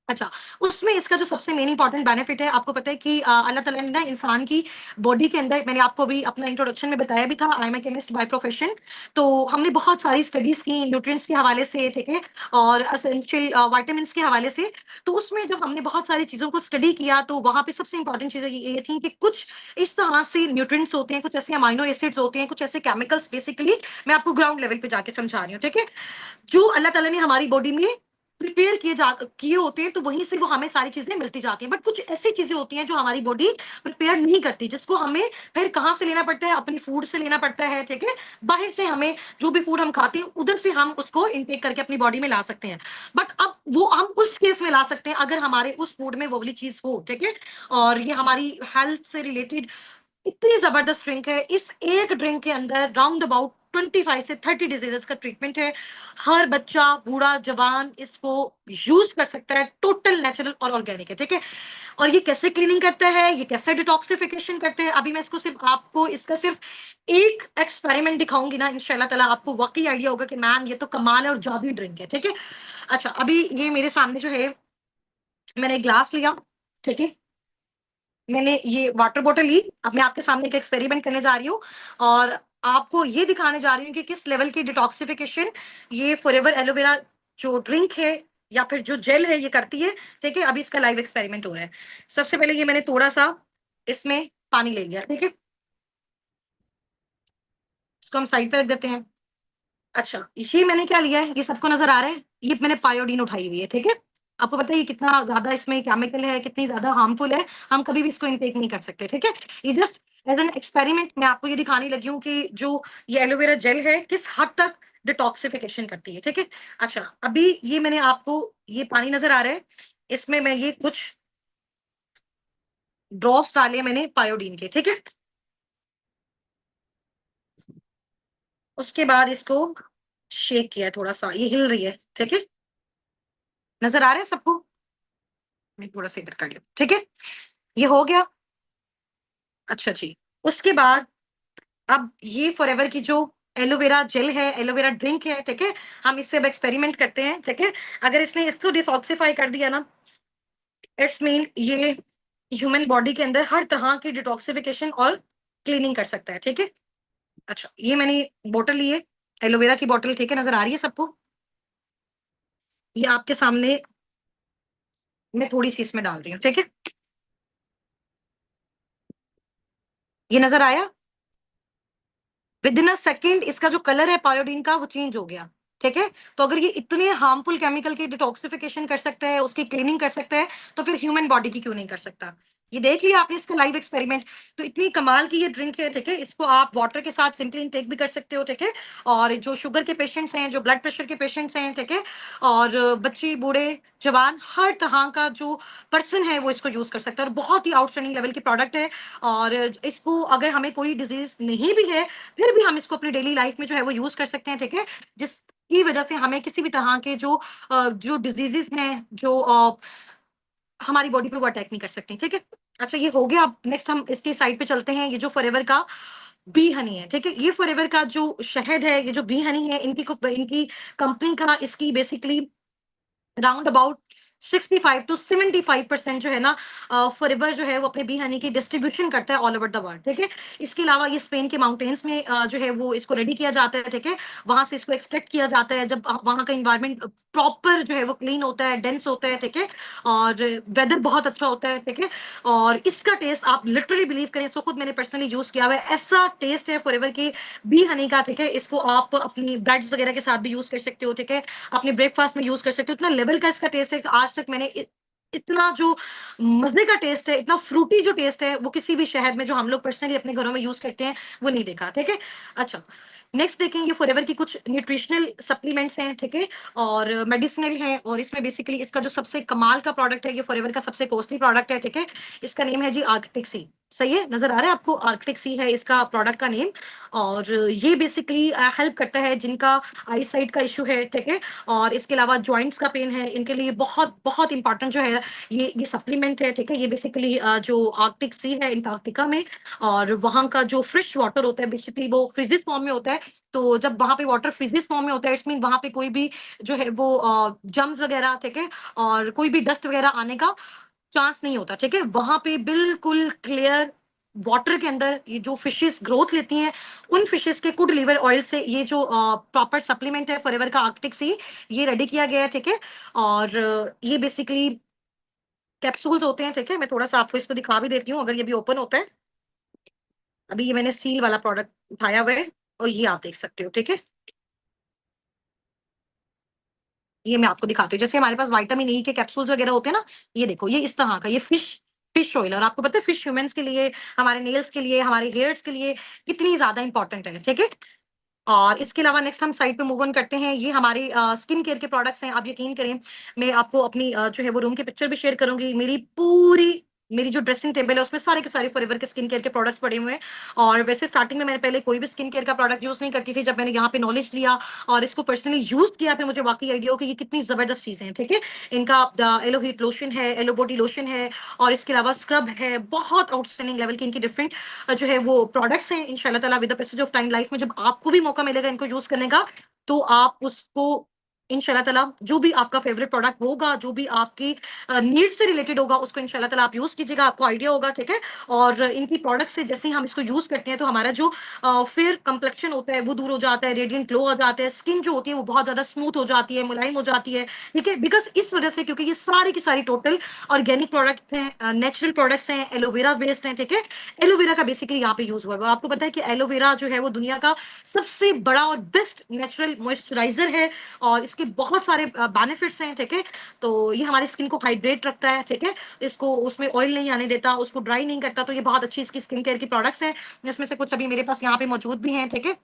अच्छा, उसमें इसका जो सबसे मेन इंपॉर्टेंट बेनिफिट है, आपको पता है कि अल्लाह ताला ने ना इंसान की बॉडी के अंदर, मैंने आपको अभी अपना इंट्रोडक्शन में बताया भी था, I am a chemist by profession. तो हमने बहुत सारी स्टडीज की न्यूट्रिएंट्स के हवाले से, ठीक है, और एसेंशियल विटामिन्स के हवाले से। तो उसमें जब हमने बहुत सारी चीज़ों को स्टडी किया, तो वहाँ पे सबसे इंपॉर्टेंट चीज़ें ये थी कि कुछ इस तरह से न्यूट्रिएंट्स होते हैं, कुछ ऐसे अमाइनो एसिड्स होते हैं, कुछ ऐसे केमिकल्स, बेसिकली मैं आपको ग्राउंड लेवल पे जाके समझा रही हूँ, ठीक है, जो अल्लाह ताला ने हमारी बॉडी में प्रिपेयर किए होते हैं, तो वहीं से वो हमें सारी चीज़ें मिलती जाती हैं। बट कुछ ऐसी चीज़ें होती हैं जो हमारी बॉडी प्रिपेयर नहीं करती, जिसको हमें फिर कहाँ से लेना पड़ता है? अपनी फूड से लेना पड़ता है, ठीक है? बाहर से हमें जो भी फूड हम खाते हैं, उधर से हम उसको इनटेक करके अपनी बॉडी में ला सकते हैं। बट अब वो हम उस केस में ला सकते हैं अगर हमारे उस फूड में वो वाली चीज़ हो, ठीक है? और ये हमारी हेल्थ से रिलेटेड इतनी जबरदस्त ड्रिंक है। इस एक ड्रिंक के अंदर राउंड अबाउट 25 से 30 डिजीजेस का ट्रीटमेंट है। हर बच्चा, बूढ़ा, जवान इसको यूज कर सकता है। टोटल नेचुरल और ऑर्गेनिक है, ठीक है। और ये कैसे क्लीनिंग करता है, ये कैसे डिटॉक्सिफिकेशन करते हैं, अभी मैं इसको सिर्फ आपको इसका सिर्फ एक एक्सपेरिमेंट दिखाऊंगी ना, इंशाल्लाह ताला आपको वाकई आइडिया होगा कि मैम ये तो कमाल है और जादुई ड्रिंक है, ठीक है। अच्छा, अभी ये मेरे सामने जो है, मैंने एक ग्लास लिया, ठीक है, मैंने ये वाटर बॉटल ली। अब मैं आपके सामने एक एक्सपेरिमेंट करने जा रही हूँ और आपको ये दिखाने जा रही हूँ कि किस लेवल की डिटॉक्सिफिकेशन ये फॉरएवर एलोवेरा जो ड्रिंक है या फिर जो जेल है ये करती है, ठीक है। अभी इसका लाइव एक्सपेरिमेंट हो रहा है। सबसे पहले ये मैंने थोड़ा सा इसमें पानी ले लिया, ठीक है, इसको हम साइड पे रख देते हैं। अच्छा, ये मैंने क्या लिया है, ये सबको नज़र आ रहा है? ये मैंने पायोडीन उठाई हुई है, ठीक है? आपको पता है ये कितना ज़्यादा इसमें केमिकल है, कितनी ज़्यादा हार्मफुल है, हम कभी भी इसको इनटेक नहीं कर सकते, ठीक है? ये जस्ट एज़ एन एक्सपेरिमेंट मैं आपको ये दिखाने लगी हूँ कि जो ये एलोवेरा जेल है, किस हद तक डिटॉक्सिफिकेशन करती है, ठीक है? अच्छा, अभी ये मैंने आपको ये पानी नज़र आ रहा है, इसमें मैं ये कुछ ड्रॉप्स डाले मैंने पायोडीन के, ठीक है? उसके बाद इसको शेक किया थोड़ा-सा, ये हिल रही है, ठीक है? नज़र आ रहा है सबको? मैं थोड़ा-सा इधर कर लूँ, ठीक है? ये हो गया। अच्छा जी। उसके बाद अब ये फॉरएवर की जो एलोवेरा जेल है, एलोवेरा ड्रिंक है, ठीक है? हम इससे अब एक्सपेरिमेंट करते हैं, ठीक है? अगर इसने इसको डिटॉक्सिफाई कर दिया ना, इट्स मीन ये ह्यूमन बॉडी के अंदर हर तरह की डिटॉक्सिफिकेशन और क्लीनिंग कर सकता है, ठीक है? अच्छा, ये मैंने बॉटल ली है, एलोवेरा की बॉटल, ठीक है? नज़र आ रही है सबको? ये आपके सामने मैं थोड़ी-सी इसमें डाल रही हूँ, ठीक है? ये नज़र आया? विदिन अ सेकंड इसका जो कलर है पायोडीन का वो चेंज हो गया, ठीक है। तो अगर ये इतने हार्मफुल केमिकल की डिटॉक्सिफिकेशन कर सकता है, उसकी क्लीनिंग कर सकता है, तो फिर ह्यूमन बॉडी की क्यों नहीं कर सकता। ये देख लिया आपने इसका लाइव एक्सपेरिमेंट। तो इतनी कमाल की ये ड्रिंक है, ठीक है, इसको आप वाटर के साथ सिंपली इनटेक भी कर सकते हो, ठीक है। और जो शुगर के पेशेंट्स हैं, जो ब्लड प्रेशर के पेशेंट्स हैं, ठीक है, और बच्चे, बूढ़े, जवान, हर तरह का जो पर्सन है वो इसको यूज कर सकता है, और बहुत ही आउटस्टैंडिंग लेवल की प्रोडक्ट है। और इसको अगर हमें कोई डिजीज नहीं भी है, फिर भी हम इसको अपनी डेली लाइफ में जो है वो यूज कर सकते हैं, ठीक है, जिसकी वजह से हमें किसी भी तरह के जो डिजीजेस हैं, जो हमारी बॉडी पे वो अटैक नहीं कर सकती, ठीक है। अच्छा, ये हो गया। अब नेक्स्ट हम इसकी साइड पे चलते हैं। ये जो फॉरएवर का बी हनी है, ठीक है, ये फॉरएवर का जो शहद है, ये जो बी हनी है, इनकी कंपनी का इसकी बेसिकली राउंड अबाउट 65 टू 75% जो है ना, फॉरएवर जो है वो अपने बी हनी की डिस्ट्रीब्यूशन करता है ऑल ओवर द वर्ल्ड, ठीक है। इसके अलावा ये स्पेन के माउंटेन्स में जो है वो इसको रेडी किया जाता है, ठीक है। वहां से इसको एक्सट्रैक्ट किया जाता है जब वहां का इन्वायरमेंट प्रॉपर जो है वो क्लीन होता है, डेंस होता है, ठीक है, और वेदर बहुत अच्छा होता है, ठीक है। और इसका टेस्ट आप लिटरली बिलीव करें, इसको खुद मैंने पर्सनली यूज किया हुआ है, ऐसा टेस्ट है फॉरएवर की बी हनी का, ठीक है। इसको आप अपनी ब्रेड्स वगैरह के साथ भी यूज कर सकते हो, ठीक है, अपने ब्रेकफास्ट में यूज कर सकते हो। इतना लेवल का इसका टेस्ट है कि आज तक मैंने इतना जो मजे का टेस्ट है, इतना फ्रूटी जो टेस्ट है, वो किसी भी शहद में जो हम लोग पर्सनली अपने घरों में यूज करते हैं वो नहीं देखा। ठीक है। अच्छा, नेक्स्ट देखेंगे फॉरएवर की कुछ न्यूट्रिशनल सप्लीमेंट्स हैं। ठीक है। और मेडिसिनल है, और इसमें बेसिकली इसका जो सबसे कमाल का प्रोडक्ट है, ये फॉरएवर का सबसे कॉस्टली प्रोडक्ट है। ठीक है। इसका नेम है जी आर्कटिक सी। सही है, नजर आ रहा है आपको? आर्कटिक सी है इसका प्रोडक्ट का नेम। और ये बेसिकली हेल्प करता है जिनका आई साइट का इशू है। ठीक है। और इसके अलावा जॉइंट्स का पेन है, इनके लिए बहुत बहुत इंपॉर्टेंट जो है ये सप्लीमेंट है। ठीक है। ये बेसिकली जो आर्कटिक सी है अंटार्कटिका में, और वहाँ का जो फ्रेश वाटर होता है बेसिकली वो फ्रीजेस फॉर्म में होता है। तो जब वहाँ पे वाटर फ्रीजेस फॉर्म में होता है, इट्स मीन वहाँ पे कोई भी जो है वो जम्स वगैरह, ठीक है, और कोई भी डस्ट वगैरह आने का चांस नहीं होता। ठीक है। वहां पे बिल्कुल क्लियर वाटर के अंदर ये जो फिशेस ग्रोथ लेती हैं, उन फिशेस के गुड लिवर ऑयल से ये जो प्रॉपर सप्लीमेंट है फॉरएवर का आर्कटिक सी, ये रेडी किया गया है। ठीक है। और ये बेसिकली कैप्सूल्स होते हैं। ठीक है। मैं थोड़ा सा आपको इसको दिखा भी देती हूँ, अगर ये भी ओपन होता है। अभी ये मैंने सील वाला प्रोडक्ट उठाया हुआ है, और ये आप देख सकते हो। ठीक है। ये मैं आपको दिखाती हूँ, जैसे हमारे पास विटामिन ई के कैप्सूल्स वगैरह होते हैं ना, ये देखो, ये इस तरह का, ये फिश फिश ऑयल। और आपको पता है फिश ह्यूमंस के लिए, हमारे नेल्स के लिए, हमारे हेयर्स के लिए कितनी ज्यादा इंपॉर्टेंट है। ठीक है। और इसके अलावा नेक्स्ट हम साइड पे मूव ऑन करते हैं। ये हमारे स्किन केयर के प्रोडक्ट्स हैं। आप यकीन करें, मैं आपको अपनी जो है वो रूम की पिक्चर भी शेयर करूंगी। मेरी जो ड्रेसिंग टेबल है उसमें सारे के सारे फॉरएवर के स्किन केयर के प्रोडक्ट्स पड़े हुए हैं। और वैसे स्टार्टिंग में मैंने पहले कोई भी स्किन केयर का प्रोडक्ट यूज नहीं करती थी। जब मैंने यहाँ पे नॉलेज लिया और इसको पर्सनली यूज किया, फिर मुझे वाकई आइडिया हो कि ये कितनी जबरदस्त चीजें हैं। ठीक है। इनका एलो हीट लोशन है, एलो बॉडी लोशन है, और इसके अलावा स्क्रब है। बहुत आउटस्टैंडिंग लेवल की इनकी डिफरेंट जो है वो प्रोडक्ट्स हैं। इंशाल्लाह ताला with the passage of time life में जब आपको भी मौका मिलेगा इनको यूज करने का, तो आप उसको इंशाल्लाह ताला जो भी आपका फेवरेट प्रोडक्ट होगा, जो भी आपकी नीड से रिलेटेड होगा, उसको इंशाल्लाह ताला आप यूज कीजिएगा, आपको आइडिया होगा। ठीक है। और इनकी प्रोडक्ट से जैसे ही हम इसको यूज करते हैं, तो हमारा जो फेयर कंप्लेक्शन होता है वो दूर हो जाता है, रेडियंट ग्लो आ जाता है, स्किन जो होती है वो बहुत ज्यादा स्मूथ हो जाती है, मुलायम हो जाती है। ठीक है। बिकॉज इस वजह से, क्योंकि ये सारी की सारी टोटल ऑर्गेनिक प्रोडक्ट हैं, नेचुरल प्रोडक्ट्स हैं, एलोवेरा बेस्ड हैं। ठीक है। एलोवेरा का बेसिकली यहाँ पे यूज हुआ है। और आपको पता है कि एलोवेरा जो है वो दुनिया का सबसे बड़ा और बेस्ट नेचुरल मॉइस्चराइजर है, और इसके बहुत सारे बेनिफिट्स हैं। ठीक है। तो ये हमारी स्किन को हाइड्रेट रखता है। ठीक है। इसको उसमें ऑयल नहीं आने देता, उसको ड्राई नहीं करता। तो ये बहुत अच्छी इसकी स्किन केयर की प्रोडक्ट्स हैं, जिसमें से कुछ अभी मेरे पास यहाँ पे मौजूद भी हैं। ठीक है।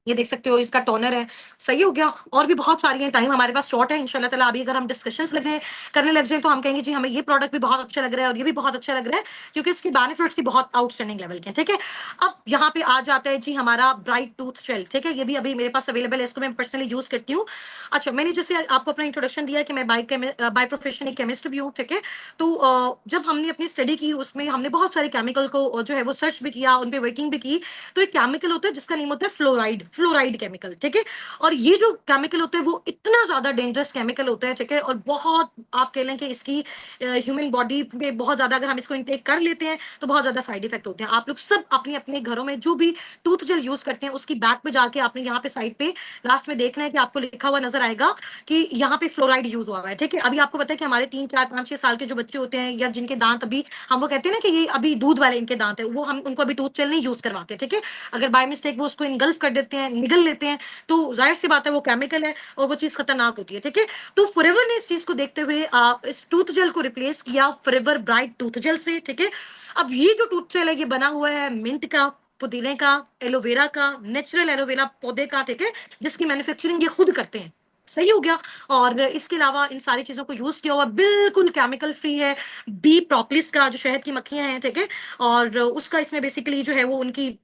ये देख सकते हो, इसका टोनर है। सही हो गया। और भी बहुत सारी हैं, टाइम हमारे पास शॉर्ट है। इंशाल्लाह ताला अभी अगर हम डिस्कशंस लगे करने लग जाए, तो हम कहेंगे जी हमें ये प्रोडक्ट भी बहुत अच्छा लग रहा है और ये भी बहुत अच्छा लग रहा है, क्योंकि इसके बेनिफिट्स भी बहुत आउटस्टैंडिंग लेवल के हैं। ठीक है। अब यहाँ पे आ जाता है जी हमारा ब्राइट टूथ जेल। ठीक है। ये भी अभी मेरे पास अवेलेबल है, इसको मैं पर्सनली यूज करती हूँ। अच्छा, मैंने जैसे आपको अपना इंट्रोडक्शन दिया कि मैं बाय प्रोफेशन एक केमिस्ट भी हूँ। ठीक है। तो जब हमने अपनी स्टडी की, उसमें हमने बहुत सारे केमिकल को जो है वो सर्च भी किया, उन पे वर्किंग भी की। तो एक केमिकल होता है जिसका नेम होता है फ्लोराइड, फ्लोराइड केमिकल। ठीक है। और ये जो केमिकल होता है वो इतना ज्यादा डेंजरस केमिकल होता है। ठीक है। और बहुत, आप कह लें कि इसकी ह्यूमन बॉडी पे बहुत ज्यादा, अगर हम इसको इनटेक कर लेते हैं तो बहुत ज्यादा साइड इफेक्ट होते हैं। आप लोग सब अपने अपने घरों में जो भी टूथ जेल यूज करते हैं, उसकी बैक पे जाके आपने यहाँ पे साइड पे लास्ट में देखना है कि आपको लिखा हुआ नजर आएगा कि यहाँ पे फ्लोराइड यूज हुआ है। ठीक है। अभी आपको पता है कि हमारे 3 4 5 6 साल के जो बच्चे होते हैं, या जिनके दांत अभी, हम वो कहते हैं ना कि ये अभी दूध वाले इनके दांत है, वो हम उनको अभी टूथ जेल नहीं यूज करवाते। ठीक है। अगर बाय मिस्टेक वो उसको इनगल्फ कर देते हैं, निगल लेते हैं, तो जाहिर सी बात है वो केमिकल है और वो चीज खतरनाक होती है। ठीक है। तो फॉरएवर ने इस चीज को देखते हुए इस टूथ जेल को रिप्लेस किया फॉरएवर ब्राइट टूथ जेल से। ठीक है। अब ये जो टूथ जेल है, ये बना हुआ है मिंट का, पुदीने का, एलोवेरा का, नेचुरल एलोवेरा पौधे का। ठीक है। जिसकी मैन्युफैक्चरिंग ये खुद करते हैं। सही हो गया। और इसके अलावा इन सारी चीजों को यूज किया हुआ, बिल्कुल केमिकल फ्री है। बी प्रोपलिस का, जो शहद की मक्खियां हैं। ठीक है। और उसका इसमें बेसिकली जो है वो उनकी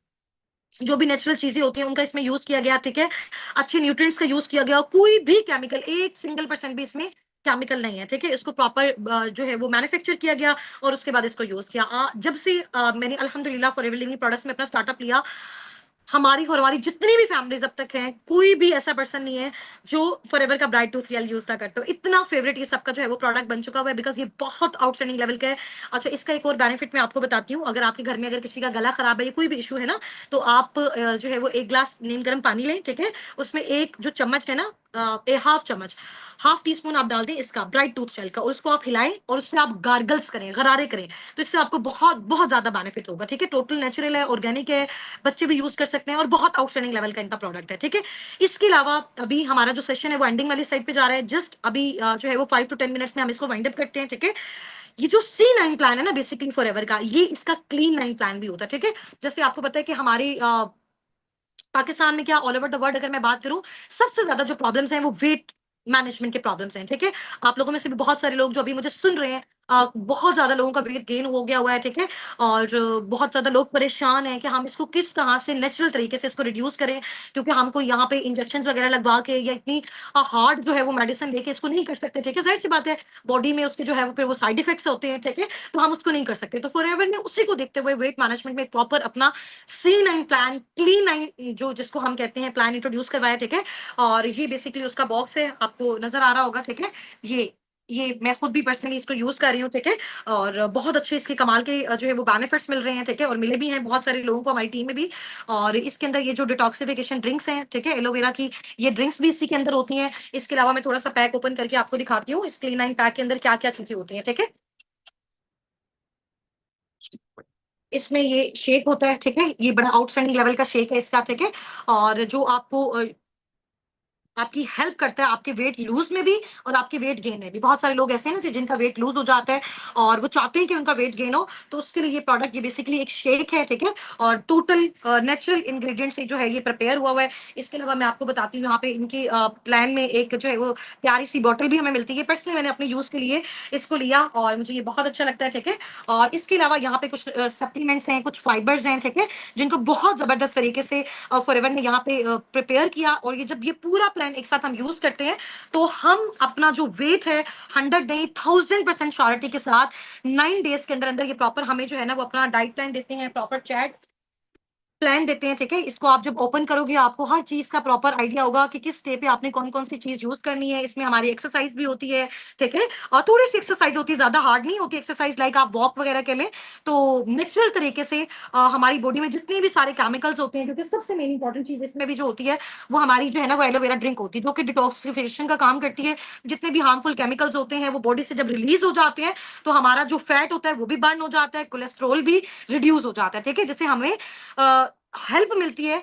जो भी नेचुरल चीजें होती हैं उनका इसमें यूज किया गया। ठीक है। अच्छे न्यूट्रिएंट्स का यूज किया गया, कोई भी केमिकल, एक सिंगल परसेंट भी इसमें केमिकल नहीं है। ठीक है। इसको प्रॉपर जो है वो मैन्युफैक्चर किया गया, और उसके बाद इसको यूज किया। जब से मैंने अल्हम्दुलिल्लाह फॉरएवर लिविंग प्रोडक्ट्स में अपना स्टार्टअप लिया, हमारी और हमारी जितनी भी फैमिलीज अब तक हैं, कोई भी ऐसा पर्सन नहीं है जो फॉरएवर का ब्राइट टूथ जेल यूज ना करते हो। इतना फेवरेट ये सबका जो है वो प्रोडक्ट बन चुका हुआ है, बिकॉज ये बहुत आउटस्टैंडिंग लेवल का है। अच्छा, इसका एक और बेनिफिट मैं आपको बताती हूँ। अगर आपके घर में अगर किसी का गला खराब है या कोई भी इशू है ना, तो आप जो है वो 1 गिलास नीम गर्म पानी लें। ठीक है। उसमें एक जो चम्मच है ना, हाफ चम्मच, हाफ टी स्पून आप डाल दें इसका ब्राइट टूथ जेल का, और उसको आप हिलाएं और उससे आप गार्गल्स करें, गरारे करें, तो इससे आपको बहुत बहुत ज्यादा बेनिफिट होगा। ठीक है, टोटल नेचुरल है, ऑर्गेनिक है, बच्चे भी यूज कर सकते हैं और बहुत आउटस्टैंडिंग लेवल का इनका प्रोडक्ट है। ठीक है, इसके अलावा अभी हमारा जो सेशन है वो एंडिंग वाली साइड पे जा रहा है, जस्ट अभी जो है वो 5 to 10 मिनट्स में हम इसको वाइंड अप करते हैं। ठीक है, ये जो C9 प्लान है ना बेसिकली फॉरएवर का, ये इसका क्लीन 9 प्लान भी होता है। ठीक है, जैसे आपको पता है कि हमारी पाकिस्तान में क्या ऑल ओवर द वर्ल्ड अगर मैं बात करूं, सबसे ज्यादा जो प्रॉब्लम्स हैं वो वेट मैनेजमेंट के प्रॉब्लम्स हैं। ठीक है, आप लोगों में से भी बहुत सारे लोग जो अभी मुझे सुन रहे हैं, बहुत ज्यादा लोगों का वेट गेन हो गया हुआ है। ठीक है, और बहुत ज्यादा लोग परेशान हैं कि हम इसको किस तरह से नेचुरल तरीके से इसको रिड्यूस करें, क्योंकि हमको यहाँ पे इंजेक्शन वगैरह लगवा के या इतनी हार्ड जो है वो मेडिसिन लेके इसको नहीं कर सकते। ठीक है, जाहिर सी बात है, बॉडी में उसके जो है वो फिर वो साइड इफेक्ट्स होते हैं। ठीक है, तो हम उसको नहीं कर सकते। तो फॉरएवर ने उसी को देखते हुए वेट मैनेजमेंट में प्रॉपर अपना C9 प्लान, क्लीन 9 जो जिसको हम कहते हैं प्लान इंट्रोड्यूस करवाया। ठीक है, और ये बेसिकली उसका बॉक्स है, आपको नजर आ रहा होगा। ठीक है, ये मैं खुद भी पर्सनली इसको यूज कर रही हूँ। ठीक है, और बहुत अच्छे इसके कमाल के जो है वो बेनिफिट्स मिल रहे हैं। ठीक है, और मिले भी हैं बहुत सारे लोगों को हमारी टीम में भी। और इसके अंदर ये जो डिटॉक्सिफिकेशन ड्रिंक्स हैं, ठीक है, एलोवेरा की, ये ड्रिंक्स भी इसी के अंदर होती हैं। इसके अलावा मैं थोड़ा सा पैक ओपन करके आपको दिखाती हूँ, इस क्लीन 9 पैक के अंदर क्या क्या चीजें होती हैं। ठीक है, इसमें ये शेक होता है। ठीक है, ये बड़ा आउटस्टैंडिंग लेवल का शेक है इसका। ठीक है, और जो आपको आपकी हेल्प करता है आपके वेट लूज में भी और आपके वेट गेन में भी। बहुत सारे लोग ऐसे हैं ना जिनका वेट लूज हो जाता है और वो चाहते हैं कि उनका वेट गेन हो, तो उसके लिए ये प्रोडक्ट, ये बेसिकली एक शेक है। ठीक है, और टोटल नेचुरल इंग्रेडिएंट से जो है ये प्रिपेयर हुआ हुआ है। इसके अलावा मैं आपको बताती हूँ, यहाँ पे इनकी प्लान में एक जो है वो प्यारी सी बॉटल भी हमें मिलती है। पर्सनली मैंने अपने यूज के लिए इसको लिया और मुझे ये बहुत अच्छा लगता है। ठीक है, और इसके अलावा यहाँ पे कुछ सप्लीमेंट्स हैं, कुछ फाइबर्स हैं। ठीक है, जिनको बहुत जबरदस्त तरीके से फॉरएवर ने यहाँ पे प्रिपेयर किया, और ये जब ये पूरा प्लान एक साथ हम यूज करते हैं तो हम अपना जो वेट है 100 नहीं 1000% श्योरिटी के साथ 9 डेज के अंदर अंदर ये प्रॉपर हमें जो है ना वो अपना डाइट प्लान देते हैं, प्रॉपर चैट प्लान देते हैं। ठीक है, इसको आप जब ओपन करोगे आपको हर चीज का प्रॉपर आइडिया होगा कि किस स्टे पे आपने कौन कौन सी चीज यूज करनी है। इसमें हमारी एक्सरसाइज भी होती है। ठीक है, और थोड़ी सी एक्सरसाइज होती है, ज्यादा हार्ड नहीं होती एक्सरसाइज, लाइक आप वॉक वगैरह कर लें, तो नेचुरल तरीके से हमारी बॉडी में जितने भी सारे केमिकल्स होते हैं, क्योंकि सबसे मेन इंपॉर्टेंट चीज इसमें भी जो होती है वो हमारी जो है ना वो एलोवेरा ड्रिंक होती है, जो कि डिटॉक्सिफिकेशन का काम करती है। जितने भी हार्मफुल केमिकल्स होते हैं वो बॉडी से जब रिलीज हो जाते हैं तो हमारा जो फैट होता है वो भी बर्न हो जाता है, कोलेस्ट्रॉल भी रिड्यूस हो जाता है। ठीक है, जिससे हमें हेल्प मिलती है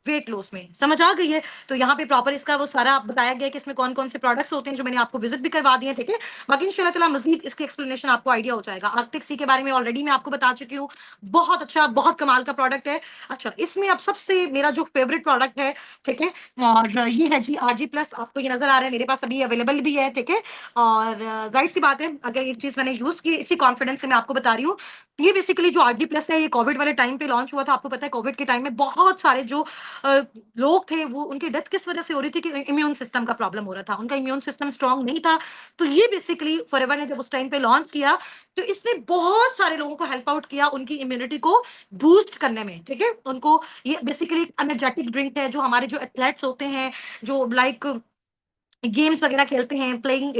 वेट लॉस में। समझ आ गई है? तो यहाँ पे प्रॉपर इसका वो सारा बताया गया है कि इसमें कौन कौन से प्रोडक्ट्स होते हैं, जो मैंने आपको विजिट भी करवा दिए हैं। ठीक है, बाकी इंशाल्लाह ताला मजीद इसकी एक्सप्लेनेशन आपको आइडिया हो जाएगा। आर्कटिक सी के बारे में ऑलरेडी मैं आपको बता चुकी हूँ, बहुत अच्छा, बहुत कमाल का प्रोडक्ट है। अच्छा, इसमें अब सबसे मेरा जो फेवरेट प्रोडक्ट है, ठीक है, और ये है जी RG+। आपको ये नजर आ रहा है, मेरे पास अभी अवेलेबल भी है। ठीक है, और जाहिर सी बात है, अगर ये चीज मैंने यूज की इसी कॉन्फिडेंस से मैं आपको बता रही हूँ। ये बेसिकली जो RG+ है, ये कोविड वाले टाइम पे लॉन्च हुआ था। आपको पता है कोविड के टाइम में बहुत सारे जो अ, लोग थे वो उनकी डेथ किस वजह से हो रही थी कि इम्यून सिस्टम का प्रॉब्लम हो रहा था, उनका इम्यून सिस्टम स्ट्रांग नहीं था। तो ये बेसिकली फॉरएवर ने जब उस टाइम पे लॉन्च किया तो इसने बहुत सारे लोगों को हेल्प आउट किया उनकी इम्यूनिटी को बूस्ट करने में। ठीक है, उनको ये बेसिकली एनर्जेटिक ड्रिंक है, जो हमारे जो एथलेट्स होते हैं, जो लाइक गेम्स वगैरह खेलते हैं, प्लेइंग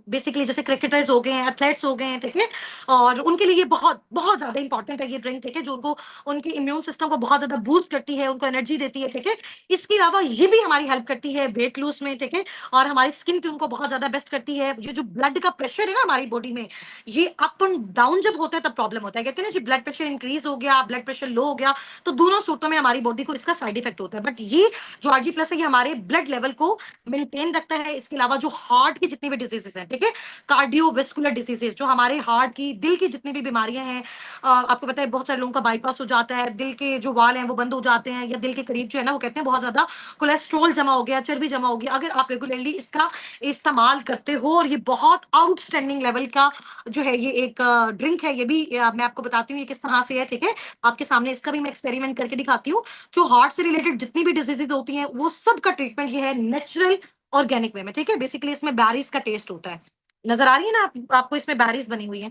बेसिकली जैसे क्रिकेटर्स हो गए हैं, एथलेट्स हो गए हैं। ठीक है, और उनके लिए ये बहुत बहुत ज्यादा इंपॉर्टेंट है ये ड्रिंक। ठीक है, जो उनको उनके इम्यून सिस्टम को बहुत ज्यादा बूस्ट करती है, उनको एनर्जी देती है। ठीक है, इसके अलावा ये भी हमारी हेल्प करती है वेट लूज में। ठीक है, और हमारी स्किन ट्यून को बहुत ज्यादा बेस्ट करती है। ये जो ब्लड का प्रेशर है ना हमारी बॉडी में, ये अप एंड डाउन जब होता है तब प्रॉब्लम होता है। कहते हैं ना जी, ब्लड प्रेशर इंक्रीज हो गया, ब्लड प्रेशर लो हो गया, तो दोनों सूरतों में हमारी बॉडी को इसका साइड इफेक्ट होता है। बट ये जो RG+ है, ये हमारे ब्लड लेवल को मेंटेन रखता है। इसके अलावा जो हार्ट की जितनी भी डिजीजेस हैं, ठीक है, कार्डियोवेस्कुलर डिजीजेस, जो हमारे हार्ट की, दिल की जितनी भी बीमारियां हैं, आपको पता है बहुत सारे लोगों का बाईपास हो जाता है, दिल के जो वाल हैं वो बंद हो जाते हैं, या दिल के करीब जो है ना वो कहते हैं बहुत ज्यादा कोलेस्ट्रॉल जमा हो गया, चर्बी जमा हो गया। अगर आप रेगुलरली इसका इस्तेमाल करते हो, और ये बहुत आउटस्टैंडिंग लेवल का जो है ये एक ड्रिंक है, ये भी मैं आपको बताती हूँ ये किस तरह से है। ठीक है, आपके सामने इसका भी मैं एक्सपेरिमेंट करके दिखाती हूँ। जो हार्ट से रिलेटेड जितनी भी डिजीजेज होती हैं वो सब का ट्रीटमेंट ये है नेचुरल ऑर्गेनिक वे में। ठीक है, बेसिकली इसमें बैरीज का टेस्ट होता है। नजर आ रही है ना आपको इसमें बैरीज बनी हुई है।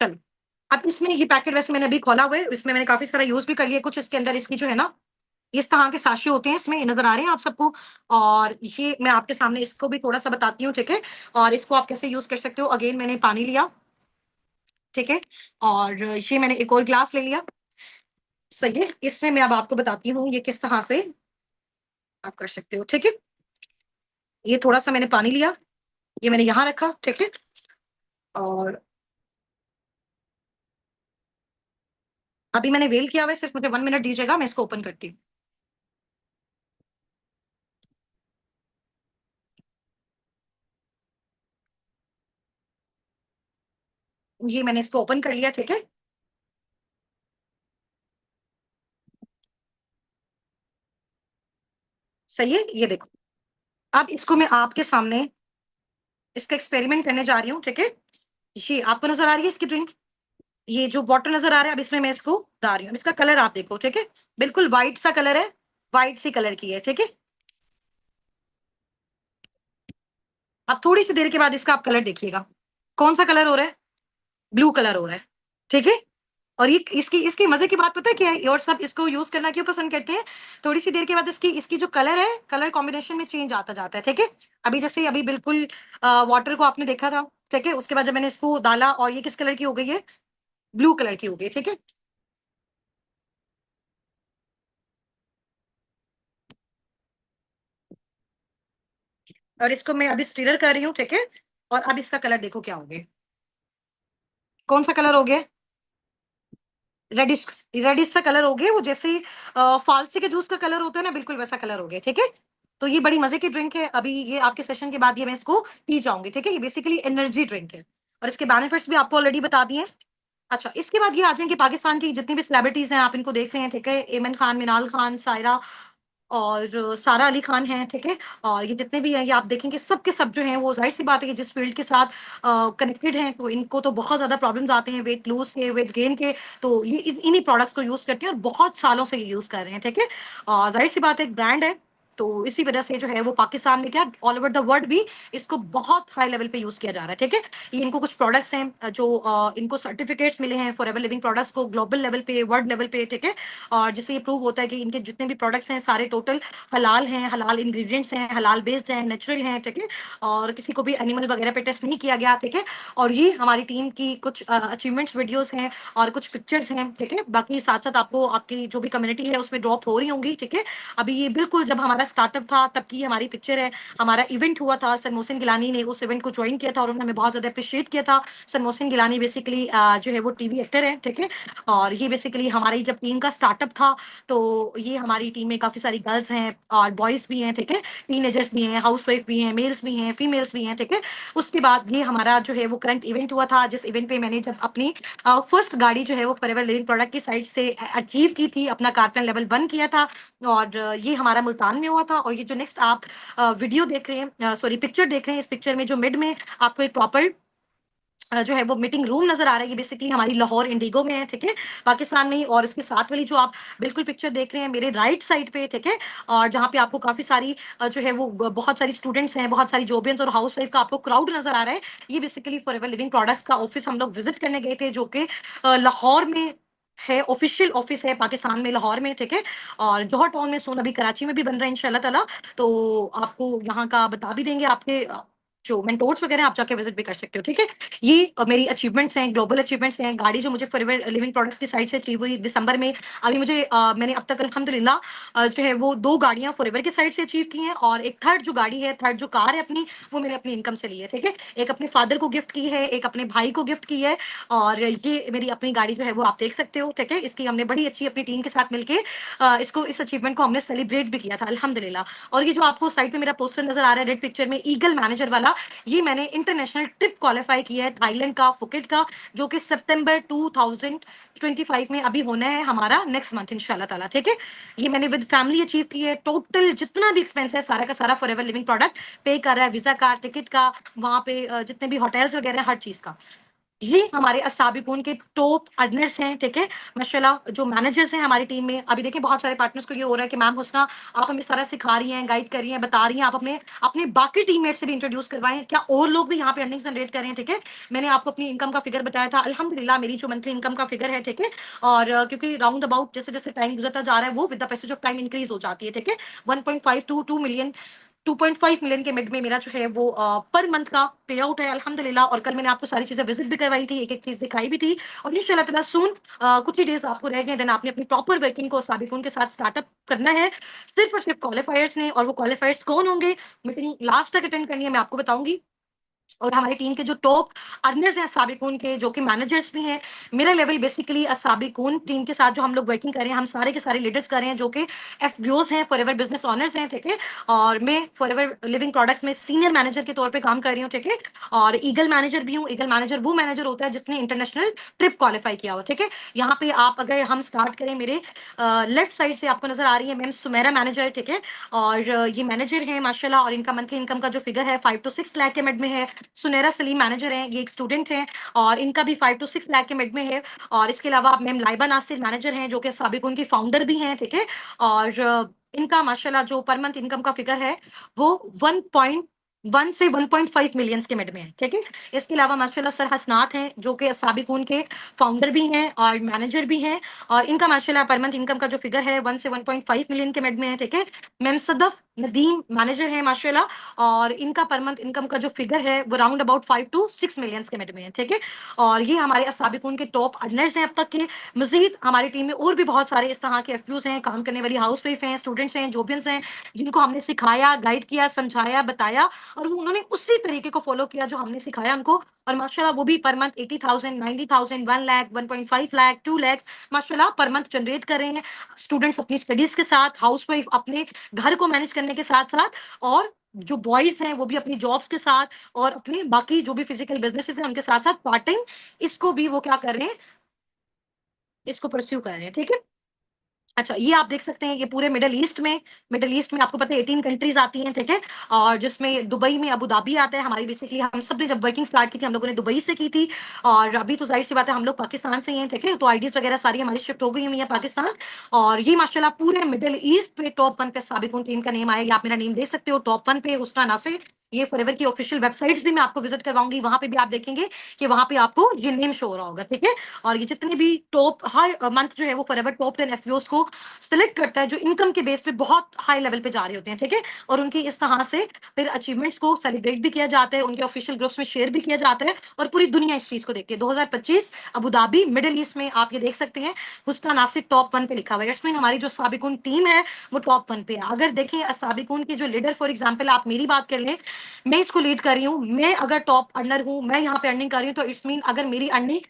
चलो, अब इसमें ये पैकेट वैसे मैंने अभी खोला हुआ है, इसमें मैंने काफी सारा यूज भी कर लिया। कुछ इसके अंदर इसकी जो है ना इस तरह के साशे होते हैं, इसमें ये नजर आ रहे हैं आप सबको। और ये मैं आपके सामने इसको भी थोड़ा सा बताती हूँ। ठीक है, और इसको आप कैसे यूज कर सकते हो। अगेन मैंने पानी लिया, ठीक है, और ये मैंने एक और ग्लास ले लिया। सही है, इसमें मैं अब आपको बताती हूँ ये किस तरह से आप कर सकते हो। ठीक है, ये थोड़ा सा मैंने पानी लिया, ये मैंने यहाँ रखा, ठीक है। और अभी मैंने वेल किया हुआ है, सिर्फ मुझे 1 मिनट दीजिएगा, मैं इसको ओपन करती हूँ। ये मैंने इसको ओपन कर लिया, ठीक है। सही है, ये देखो। अब इसको मैं आपके सामने इसका एक्सपेरिमेंट करने जा रही हूँ, ठीक है। ये आपको नजर आ रही है इसकी ड्रिंक, ये जो बॉटल नजर आ रहा है, अब इसमें मैं इसको डाल रही हूँ। इसका कलर आप देखो, ठीक है, बिल्कुल व्हाइट सा कलर है, व्हाइट सी कलर की है, ठीक है। अब थोड़ी सी देर के बाद इसका आप कलर देखिएगा, कौन सा कलर हो रहा है, ब्लू कलर हो रहा है, ठीक है। और ये इसकी इसकी मजे की बात पता है क्या है, और सब इसको यूज करना क्यों पसंद करते हैं, थोड़ी सी देर के बाद इसकी इसकी जो कलर है, कलर कॉम्बिनेशन में चेंज आता जाता है, ठीक है। अभी जैसे अभी बिल्कुल वाटर को आपने देखा था, ठीक है, उसके बाद जब मैंने इसको डाला और ये किस कलर की हो गई है, ब्लू कलर की हो गई, ठीक है। और इसको मैं अभी स्टीरर कर रही हूँ, ठीक है। और अब इसका कलर देखो क्या हो गया, कौन सा कलर हो गया, रेडिश, रेडिश सा कलर हो गया, वो जैसे फालसी के जूस का कलर होता है ना, बिल्कुल वैसा कलर हो गया, ठीक है। तो ये बड़ी मजे की ड्रिंक है, अभी ये आपके सेशन के बाद ये मैं इसको पी जाऊंगी, ठीक है। ये बेसिकली एनर्जी ड्रिंक है, और इसके बेनिफिट्स भी आपको ऑलरेडी बता दिए। अच्छा, इसके बाद ये आ जाएंगे पाकिस्तान की जितनी भी सेलिब्रिटीज हैं, आप इनको देख रहे हैं, ठीक है। एमन खान, मिनाल खान, सायरा और सारा अली खान है, ठीक है। और ये जितने भी हैं, ये आप देखेंगे सब के सब जो हैं, वो जाहिर सी बात है कि जिस फील्ड के साथ कनेक्टेड हैं, तो इनको तो बहुत ज्यादा प्रॉब्लम्स आते हैं वेट लूज के, वेट गेन के। तो ये इन्हीं प्रोडक्ट्स को यूज करते हैं और बहुत सालों से ये यूज कर रहे हैं, ठीक है। और जाहिर सी बात है, एक ब्रांड है, तो इसी वजह से जो है वो पाकिस्तान में क्या, ऑल ओवर द वर्ल्ड भी इसको बहुत हाई लेवल पे यूज किया जा रहा है, ठीक है। ये इनको कुछ प्रोडक्ट्स हैं जो इनको सर्टिफिकेट्स मिले हैं फॉर एवर लिविंग प्रोडक्ट्स को, ग्लोबल लेवल पे, वर्ल्ड लेवल पे, ठीक है। और जिससे ये प्रूव होता है कि इनके जितने भी प्रोडक्ट्स हैं सारे टोटल हलाल हैं, हलाल इंग्रेडिएंट्स हैं, हलाल बेस्ड हैं, नेचुरल हैं, ठीक है। और किसी को भी एनिमल वगैरह पे टेस्ट नहीं किया गया, ठीक है। और ये हमारी टीम की कुछ अचीवमेंट्स वीडियोस हैं और कुछ पिक्चर्स हैं, ठीक है। बाकी साथ साथ आपको आपकी जो भी कम्युनिटी है उसमें ड्रॉप हो रही होंगी, ठीक है। अभी ये बिल्कुल जब हमारा स्टार्टअप था तब की हमारी पिक्चर है, हमारा इवेंट हुआ था, सर मोहसिन गिलानी ने उस इवेंट को ज्वाइन किया था और उन्होंने हमें बहुत ज्यादा अप्रिशिएट किया था। सर मोहसिन गिलानी बेसिकली जो है वो टीवी एक्टर है, ठीक है। और ये बेसिकली हमारी जब टीम का स्टार्टअप था, तो ये हमारी टीम में काफी सारी गर्ल्स हैं और बॉयज भी हैं, ठीक है। टीनेजर्स भी हैं, हाउस वाइफ भी हैं, मेल्स भी हैं, फीमेल्स भी हैं, ठीक है। उसके बाद ये हमारा जो है वो करंट इवेंट हुआ था, जिस इवेंट पे मैंने जब अपनी फर्स्ट गाड़ी जो है वो फॉरएवर लिविंग प्रोडक्ट की साइड से अचीव की थी, अपना कार्टन लेवल 1 किया था। और ये हमारा मुल्तान में हुआ था। और ये जो नेक्स्ट आप वीडियो देख रहे हैं, सॉरी पिक्चर देख रहे हैं, इस पिक्चर में जो मिड में आपको एक प्रॉपर जो है वो मीटिंग रूम नजर आ रहा है, ये बेसिकली हमारी लाहौर इंडिगो में है, ठीक है, पाकिस्तान में ही। और इसके साथ वाली जो आप बिल्कुल पिक्चर देख रहे हैं मेरे राइट साइड पे, ठीक है, और जहाँ पे आपको काफी सारी जो है वो बहुत सारी स्टूडेंट्स हैं, बहुत सारी जॉबियंस और हाउस वाइफ का आपको क्राउड नजर आ रहा है, ये बेसिकली फॉरएवर लिविंग प्रोडक्ट्स का ऑफिस हम लोग विजिट करने गए थे, जो कि लाहौर में है, ऑफिशियल ऑफिस है पाकिस्तान में, लाहौर में, ठीक है। और जौहर टाउन में सोन अभी कराची में भी बन रहा है इंशाल्लाह ताला। तो आपको यहाँ का बता भी देंगे, आपके जो मेंटोर्स वगैरह आप जाके विजिट भी कर सकते हो, ठीक है। ये मेरी अचीवमेंट्स हैं, ग्लोबल अचीवमेंट्स हैं, गाड़ी जो मुझे फॉरएवर लिविंग प्रोडक्ट्स की साइड से अचीव हुई दिसंबर में। अभी मुझे मैंने अब तक अल्हम्दुलिल्लाह जो है वो 2 गाड़ियां फॉरएवर की साइड से अचीव की हैं, और एक थर्ड जो गाड़ी है, थर्ड जो कार है अपनी, वो मैंने अपनी इनकम से ली है, ठीक है। एक अपने फादर को गिफ्ट की है, एक अपने भाई को गिफ्ट की है। और ये मेरी अपनी गाड़ी जो है वो आप देख सकते हो, ठीक है। इसकी हमने बड़ी अच्छी अपनी टीम के साथ मिलके इसको, इस अचीवमेंट को हमने सेलिब्रेट भी किया था अल्हम्दुलिल्लाह। और ये जो आपको साइड पे मेरा पोस्टर नजर आ रहा है रेड पिक्चर में, ईगल मैनेजर वाला, ये मैंने इंटरनेशनल ट्रिप क्वालिफाई किया है थाईलैंड का, फुकेट का, जो कि सितंबर 2025 में अभी होना है हमारा नेक्स्ट मंथ इंशाल्लाह ताला, ठीक है। ये मैंने विद फैमिली अचीव की है। टोटल जितना भी एक्सपेंस है सारा का सारा फॉरएवर लिविंग प्रोडक्ट पे कर रहा है, वीजा का, टिकट का, वहां पे जितने भी होटल्स वगैरह, हर चीज का। ये हमारे असाबिकून के टॉप अर्नर्स हैं, ठीक है। माशाल्लाह जो मैनेजर्स हैं हमारी टीम में, अभी देखिए बहुत सारे पार्टनर्स को ये हो रहा है कि मैम हुस्ना आप हमें सारा सिखा रही हैं, गाइड कर रही हैं, बता रही हैं, आप अपने अपने बाकी टीममेट से भी इंट्रोड्यूस करवाएं, क्या और लोग भी यहाँ पे अर्निंग जनरेट कर रहे हैं, ठीक है। मैंने आपको अपनी इनकम का फिगर बताया था, अल्हम्दुलिल्लाह मेरी जो मंथली इनकम का फिगर है, ठीक है। और क्योंकि राउंड अबाउट जैसे जैसे टाइम गुजरता जा रहा है, वो with the passage of time increase हो जाती है, ठीक है। 1.5 to 2 मिलियन 2.5 मिलियन के मिड में मेरा जो है वो पर मंथ का पे आउट है अल्हम्दुलिल्लाह। और कल मैंने आपको सारी चीजें विजिट भी करवाई थी, एक एक चीज दिखाई भी थी। और इंशाल्लाह ताला सून कुछ ही डेज आपको रह गए, देन आपने अपनी प्रॉपर वर्किंग को साबिकुन के साथ स्टार्टअप करना है, सिर्फ और सिर्फ क्वालिफायर्स ने। और वो क्वालिफायर्स कौन होंगे, मीटिंग लास्ट तक अटेंड करनी है, मैं आपको बताऊंगी। और हमारी टीम के जो टॉप अर्नर्स हैं साबिकून के, जो कि मैनेजर्स भी हैं, मेरा लेवल बेसिकली साबिकून टीम के साथ जो हम लोग वर्किंग कर रहे हैं, हम सारे के सारे लीडर्स कर रहे हैं जो कि एफबीओज हैं, फॉरएवर बिजनेस ऑनर्स हैं, ठीक है। और मैं फॉरएवर लिविंग प्रोडक्ट्स में सीनियर मैनेजर के तौर पे काम कर रही हूँ, ठीक है। और ईगल मैनेजर भी हूँ। ईगल मैनेजर वो मैनेजर होता है जिसने इंटरनेशनल ट्रिप क्वालिफाई किया हो, ठीक है। यहाँ पे आप अगर हम स्टार्ट करें, मेरे लेफ्ट साइड से आपको नजर आ रही है मैम सुमेरा मैनेजर, ठीक है। और ये मैनेजर है माशाल्लाह, और इनका मंथली इनकम का जो फिगर है 5 to 6 लाख के मिड में है। सुनैरा सलीम मैनेजर हैं, ये एक स्टूडेंट हैं, और इनका भी 5 to 6 लाख के मिड में है। और इसके अलावा मैम लाइबा नासिर मैनेजर हैं, जो कि साबिक उनकी फाउंडर भी हैं, ठीक है। और इनका माशाल्लाह जो पर मंथ इनकम का फिगर है वो 1.1 से 1.5 मिलियंस के मिड में है, ठीक है। इसके अलावा माशाल्लाह सर हसनात हैं, जो कि साबिकून के फाउंडर भी हैं और मैनेजर भी हैं। और इनका माशाल्लाह पर मंथ इनकम का जो फिगर है 1 से 1.5 मिलियन के मिड में है, ठीक है। मैम सदफ नदीम मैनेजर हैं माशाल्लाह, और इनका पर मंथ इनकम का जो फिगर है वो राउंड अबाउट 5 to 6 मिलियंस के मिड में है, ठीक है। और ये हमारे असाबिकून के टॉप अर्नर्स हैं अब तक के। मजीद हमारी टीम में और भी बहुत सारे इस तरह के एफयूज हैं, काम करने वाली हाउस वाइफ हैं, स्टूडेंट्स हैं, जोबियंस हैं, जिनको हमने सिखाया, गाइड किया, समझाया, बताया, और वो उन्होंने उसी तरीके को फॉलो किया जो हमने सिखाया उनको। और माशाल्लाह वो भी पर मंथ 80,000, 90,000, 1 लाख, 1.5 लाख, 2 लाख माशाल्लाह पर मंथ जनरेट कर रहे हैं। स्टूडेंट्स अपनी स्टडीज के साथ, हाउस वाइफ अपने घर को मैनेज करने के साथ साथ, और जो बॉयज हैं वो भी अपनी जॉब्स के साथ, और अपने बाकी जो भी फिजिकल बिजनेसेस हैं उनके साथ साथ पार्ट टाइम इसको भी वो क्या कर रहे हैं, इसको परस्यू कर रहे हैं, ठीक है। अच्छा, ये आप देख सकते हैं, ये पूरे मिडल ईस्ट में आपको पता है 18 कंट्रीज आती हैं, ठीक है। और जिसमें दुबई में अबू धाबी आता है। हमारी बेसिकली हम सब ने जब वर्किंग स्टार्ट की थी हम लोगों ने दुबई से की थी, और अभी तो जाहिर सी बात है हम लोग पाकिस्तान से ही हैं, ठीक है। तो आईडीज वगैरह सारी हमारी शिफ्ट हो गई हुई है पाकिस्तान। और ये माशाल्लाह पूरे मिडल ईस्ट पे टॉप 1 पे साबिकून टीम का नेम आएगा। आप मेरा नेम देख सकते हो टॉप 1 पे हुस्ना नासिर। ये फॉरएवर की ऑफिशियल वेबसाइट्स भी मैं आपको विजिट करवाऊंगी, वहां पे भी आप देखेंगे कि वहां पे आपको ये नेम शो हो रहा होगा, ठीक है। और ये जितने भी टॉप हर मंथ जो है वो फॉरएवर टॉप 10 एफयूज को सिलेक्ट करता है, जो इनकम के बेस पे बहुत हाई लेवल पे जा रहे होते हैं, ठीक है। और उनकी इस तरह से फिर अचीवमेंट्स को सेलिब्रेट भी किया जाता है, उनके ऑफिशियल ग्रुप्स में शेयर भी किया जाता है, और पूरी दुनिया इस चीज को देखती है। 2025 अबू धाबी मिडिल ईस्ट में आप ये देख सकते हैं हुस्ना नासिर टॉप 1 पे लिखा हुआ है। इट्स मीन हमारी जो साबिकुन टीम है वो टॉप 1 पे है। अगर देखें साबिकुन के जो लीडर, फॉर एग्जाम्पल आप मेरी बात कर लें, मैं इसको लीड कर रही हूँ, मैं अगर टॉप अर्नर हूँ, मैं यहाँ पे अर्निंग कर रही हूँ, तो इट्स मीन अगर मेरी अर्निंग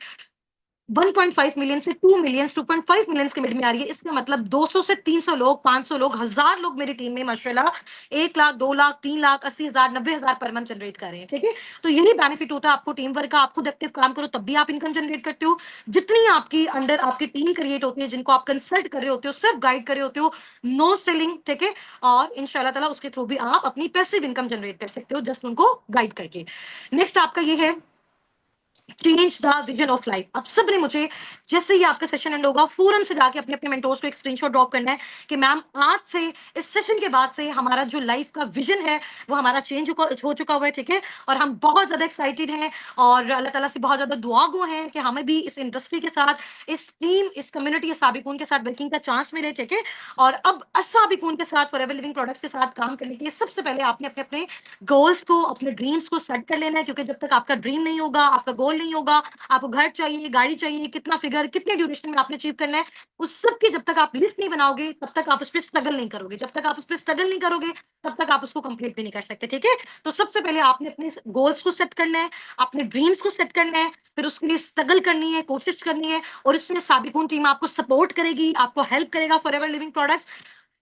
1.5 मिलियन से 2 मिलियन, 2.5 मिलियन के मिड में आ रही है, इसका मतलब 200 से 300 लोग, 500 लोग, 1000 लोग मेरी टीम में माशाल्लाह 1 lakh, 2 lakh, 3 lakh, 80,000, 90,000 per month generate कर रहे हैं, ठीक है। तो यही बेनिफिट होता है आपको टीम वर्क का। आप खुद एक्टिव काम करो तब भी आप इनकम जनरेट करते हो। जितनी आपकी अंडर आपकी टीम क्रिएट होती है, जिनको आप कंसल्ट कर रहे होते हो, सिर्फ गाइड कर रहे होते हो, नो सेलिंग, ठीक है। और इंशाल्लाह ताला उसके थ्रू भी आप अपनी पैसिव इनकम जनरेट कर सकते हो, जस्ट उनको गाइड करके। नेक्स्ट आपका ये है change the vision of life. अब सबने मुझे जैसे ही आपका सेशन एंड होगा फौरन से जाके अपने अपने मेंटोर्स को एक स्क्रीनशॉट ड्रॉप करना है कि मैम आज से, इस सेशन के बाद से हमारा जो लाइफ का विजन है वो हमारा चेंज हो चुका हुआ है, ठीक है। और हम बहुत ज्यादा एक्साइटेड हैं, और अल्लाह ताला से बहुत ज्यादा दुआ गो हैं कि हमें भी इस इंडस्ट्री के साथ, इस टीम, इस कम्युनिटी साबिकून के साथ वर्किंग का चांस मिले, ठीक है। और अब साबिकून के साथ, फॉरएवर लिविंग प्रोडक्ट्स के साथ काम करने के लिए सबसे पहले आपने अपने अपने गोल्स को, अपने ड्रीम्स को सेट कर लेना है, क्योंकि जब तक आपका ड्रीम नहीं होगा, आपका गोल नहीं होगा, आपको घर चाहिए, गाड़ी चाहिए, कितना फिगर, कितने ड्यूरेशन में आपने अचीव करना है, उस सब की जब तक आप लिस्ट नहीं बनाओगे तब तक आप उस पर स्ट्रगल नहीं करोगे। जब तक आप उस पर स्ट्रगल नहीं करोगे तब तक आप उसको कंप्लीट भी नहीं कर सकते, ठीक है। तो सबसे पहले आपने अपने गोल्स को सेट करना है, अपने ड्रीम्स को सेट करना है, फिर उसके लिए स्ट्रगल करनी है, कोशिश करनी है, और इसमें साबिकून टीम आपको सपोर्ट करेगी, आपको हेल्प करेगा, फॉरएवर लिविंग प्रोडक्ट्स।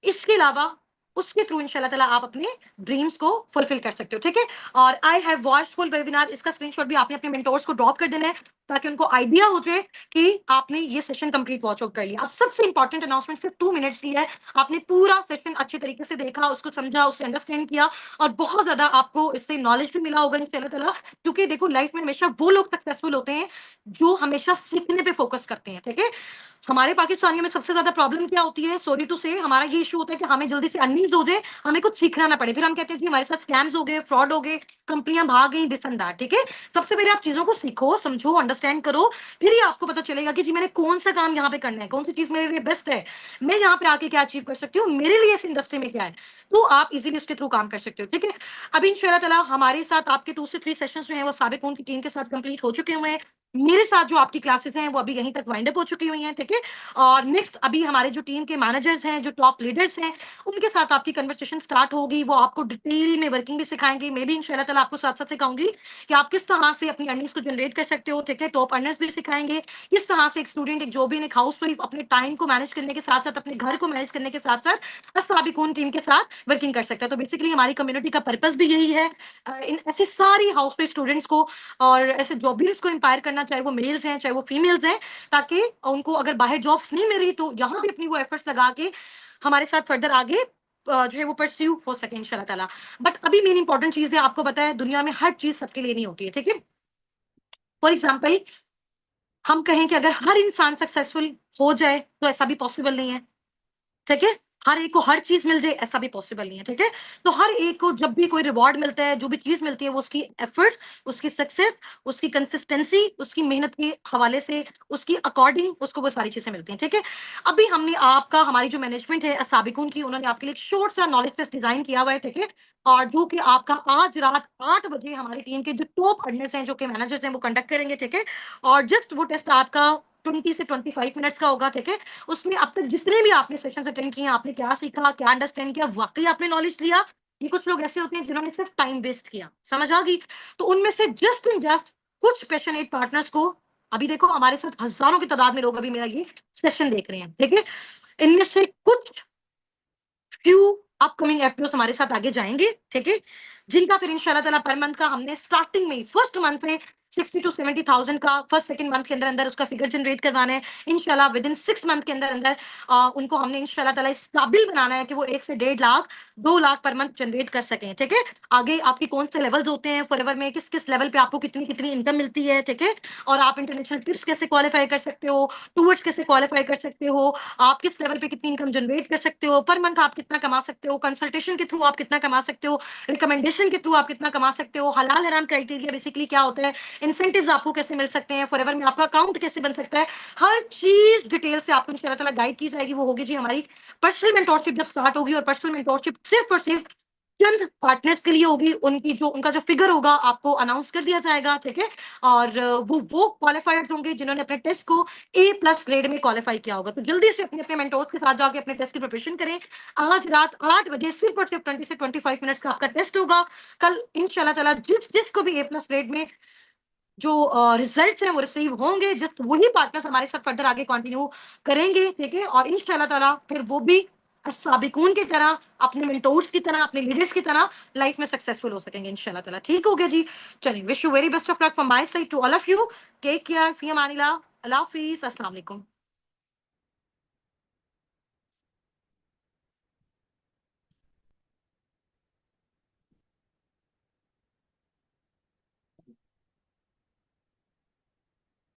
इसके अलावा उसके थ्रू इंशाल्लाह ताला आप अपने ड्रीम्स को फुलफिल कर सकते हो, ठीक है। और I have watched full webinar, इसका स्क्रीनशॉट भी आपने अपने मेंटोर्स को ड्रॉप कर देना है, ताकि उनको आइडिया हो जाए कि आपने ये सेशन कंप्लीट वॉच आउट कर लिया। अब सबसे इंपॉर्टेंट अनाउंसमेंट सिर्फ 2 मिनट्स की है। आपने पूरा सेशन अच्छे तरीके से देखा, उसको समझा, उससे अंडरस्टैंड किया, और बहुत ज्यादा आपको इससे नॉलेज भी मिला होगा इंशाल्लाह ताला। क्योंकि देखो लाइफ में हमेशा वो लोग सक्सेसफुल होते हैं जो हमेशा सीखने पे फोकस करते हैं, ठीक है। हमारे पाकिस्तानियों में सबसे ज्यादा प्रॉब्लम क्या होती है, सॉरी टू से, हमारा ये इशू होता है कि हमें जल्दी से अर्निंग्स हो जाए, हमें कुछ सीखना ना पड़े, फिर हम कहते हैं जी हमारे साथ स्कैम्स हो गए, फ्रॉड हो गए, कंपनियां भाग गई, दिस एंड दैट, ठीक है। सबसे पहले आप चीजों को सीखो, समझो, अंडरस्टैंड अंडरस्टैंड करो, फिर ही आपको पता चलेगा कि जी मैंने कौन सा काम यहाँ पे करना है, कौन सी चीज मेरे लिए बेस्ट है, मैं यहाँ पे आके क्या अचीव कर सकती हूँ, मेरे लिए इस इंडस्ट्री में क्या है, तो आप इजीली उसके थ्रू काम कर सकते हो। ठीक है, अभी इंशाल्लाह ताला हमारे साथ आपके 2 से 3 सेशंस जो हैं वो साबिकून की टीम के साथ कंप्लीट हो चुके हुए हैं। मेरे साथ जो आपकी क्लासेस हैं वो अभी यहीं तक वाइंड अप हो चुकी हुई हैं। ठीक है, और नेक्स्ट अभी हमारे जो टीम के मैनेजर्स हैं, जो टॉप लीडर्स हैं, उनके साथ आपकी कन्वर्सेशन स्टार्ट होगी। वो आपको डिटेल में वर्किंग भी सिखाएंगे। मैं भी इंशाल्लाह ताला आपको साथ साथ सिखाऊंगी कि आप किस तरह से अपनी अर्निंग्स को जनरेट कर सकते हो। ठीक है, टॉप अर्नर्स भी सिखाएंगे किस तरह से एक स्टूडेंट, एक जॉब इन, एक हाउस वाइफ अपने टाइम को मैनेज करने के साथ साथ, अपने घर को मैनेज करने के साथ साथ साबिकून टीम के साथ वर्किंग कर सकता है। तो बेसिकली हमारी कम्युनिटी का पर्पस भी यही है, इन ऐसे सारी हाउस वाइफ स्टूडेंट्स को और ऐसे जॉबर्स को इंपायर करना, चाहे वो मेल्स हैं चाहे वो फीमेल्स हैं, ताकि उनको अगर बाहर जॉब्स नहीं मिल रही तो यहाँ भी अपनी वो एफर्ट्स लगा के हमारे साथ फर्दर आगे जो है वो परस्यू हो सके इंशाल्लाह ताला। बट अभी मेन इंपॉर्टेंट चीज है, आपको पता है दुनिया में हर चीज सबके लिए नहीं होती है। ठीक है, फॉर एग्जाम्पल हम कहें कि अगर हर इंसान सक्सेसफुल हो जाए तो ऐसा भी पॉसिबल नहीं है। ठीक है, हर एक को हर चीज मिल जाए ऐसा भी पॉसिबल नहीं है। ठीक है, तो हर एक को जब भी कोई रिवॉर्ड मिलता है, जो भी चीज मिलती है, वो उसकी एफर्ट्स, उसकी सक्सेस, उसकी कंसिस्टेंसी, उसकी मेहनत के हवाले से, उसकी अकॉर्डिंग उसको वो सारी चीजें मिलती हैं। ठीक है, अभी हमने आपका, हमारी जो मैनेजमेंट है साबिकून की, उन्होंने आपके लिए एक शॉर्ट सा नॉलेज टेस्ट डिजाइन किया हुआ है। ठीक है, और जो कि आपका आज रात 8 बजे हमारी टीम के जो टॉप अर्नर्स हैं, जो कि मैनेजर्स हैं, वो कंडक्ट करेंगे। ठीक है, और जस्ट वो टेस्ट आपका 20 से 25 मिनट्स का होगा। ठीक है, उसमें अब तक जितने भी आपने सेशंस अटेंड किए, आपने क्या सीखा, क्या अंडरस्टैंड किया, वाकई आपने नॉलेज लिया, ये कुछ लोग ऐसे होते हैं जिन्होंने सिर्फ टाइम वेस्ट किया, समझ आ गई। तो उनमें से जस्ट एंड जस्ट कुछ पैशनेट पार्टनर्स को, अभी देखो हमारे साथ हजारों की तादाद में लोग अभी मेरा ये सेशन देख रहे हैं। ठीक है, इनमें से कुछ फ्यू अपकमिंग एफपीओ हमारे साथ आगे जाएंगे। ठीक है, जिनका फिर इंशाल्लाह ताला पर मंथ का हमने स्टार्टिंग में फर्स्ट मंथ में 60 to 70,000 का फर्स्ट सेकंड मंथ के अंदर अंदर उसका फिगर जनरेट करवाना है। इंशाल्लाह विद इन 6 मंथ के अंदर अंदर उनको हमने इंशाल्लाह ताला इस काबिल बनाना है कि वो 1 से 1.5 lakh 2 lakh per month generate कर सकें। ठीक है, आगे आपके कौन से लेवल्स होते हैं फॉरएवर में, किस किस लेवल पे आपको कितनी कितनी इनकम मिलती है। ठीक है, और आप इंटरनेशनल ट्रिप्स कैसे क्वालिफाई कर सकते हो, टूर्स कैसे क्वालिफाई कर सकते हो, आप किस लेवल पे कितनी इनकम जनरेट कर सकते हो, पर मंथ आप कितना कमा सकते हो, कंसल्टेशन के थ्रू आप कितना कमा सकते हो, रिकमेंडेशन के थ्रू आप कितना कमा सकते हो, हलाल हराम क्राइटेरिया बेसिकली क्या होता है, इंसेंटिव्स आपको कैसे मिल सकते हैं, फॉरएवर में आपका अकाउंट कैसे बन सकता है, हर चीज डिटेल से आपको इंशाल्लाह ताला गाइड की जाएगी। वो होगी जी हमारी पर्सनल मेंटोरशिप जब स्टार्ट होगी, और पर्सनल मेंटोरशिप सिर्फ और सिर्फ चंद पार्टनर्स के लिए होगी। उनकी जो उनका जो फिगर होगा आपको अनाउंस कर दिया जाएगा। ठीक है, और वो क्वालिफाइड होंगे जिन्होंने अपने टेस्ट को A+ ग्रेड में क्वालिफाई किया होगा। तो जल्दी से अपने अपने मेंटोर्स के साथ जाके अपने टेस्ट की प्रिपरेशन करें। आज रात 8 बजे सिर्फ और सिर्फ 20 से 25 मिनट्स का आपका टेस्ट होगा। कल इंशाल्लाह ताला जिसको भी A+ ग्रेड में जो रिजल्ट्स हैं वो रिसीव होंगे, जस्ट वही पार्टनर्स हमारे साथ फर्दर आगे कंटिन्यू करेंगे। ठीक है, और इंशाल्लाह ताला फिर वो भी साबिकून की तरह, अपने मेंटोर्स की तरह, अपने लीडर्स की तरह लाइफ में सक्सेसफुल हो सकेंगे इंशाल्लाह ताला। ठीक हो गया जी, चलिए, wish you very best of luck from my side to all of you. Take care, फी अमानिल्लाह, अल्लाह हाफिज, अस्सलाम वालेकुम।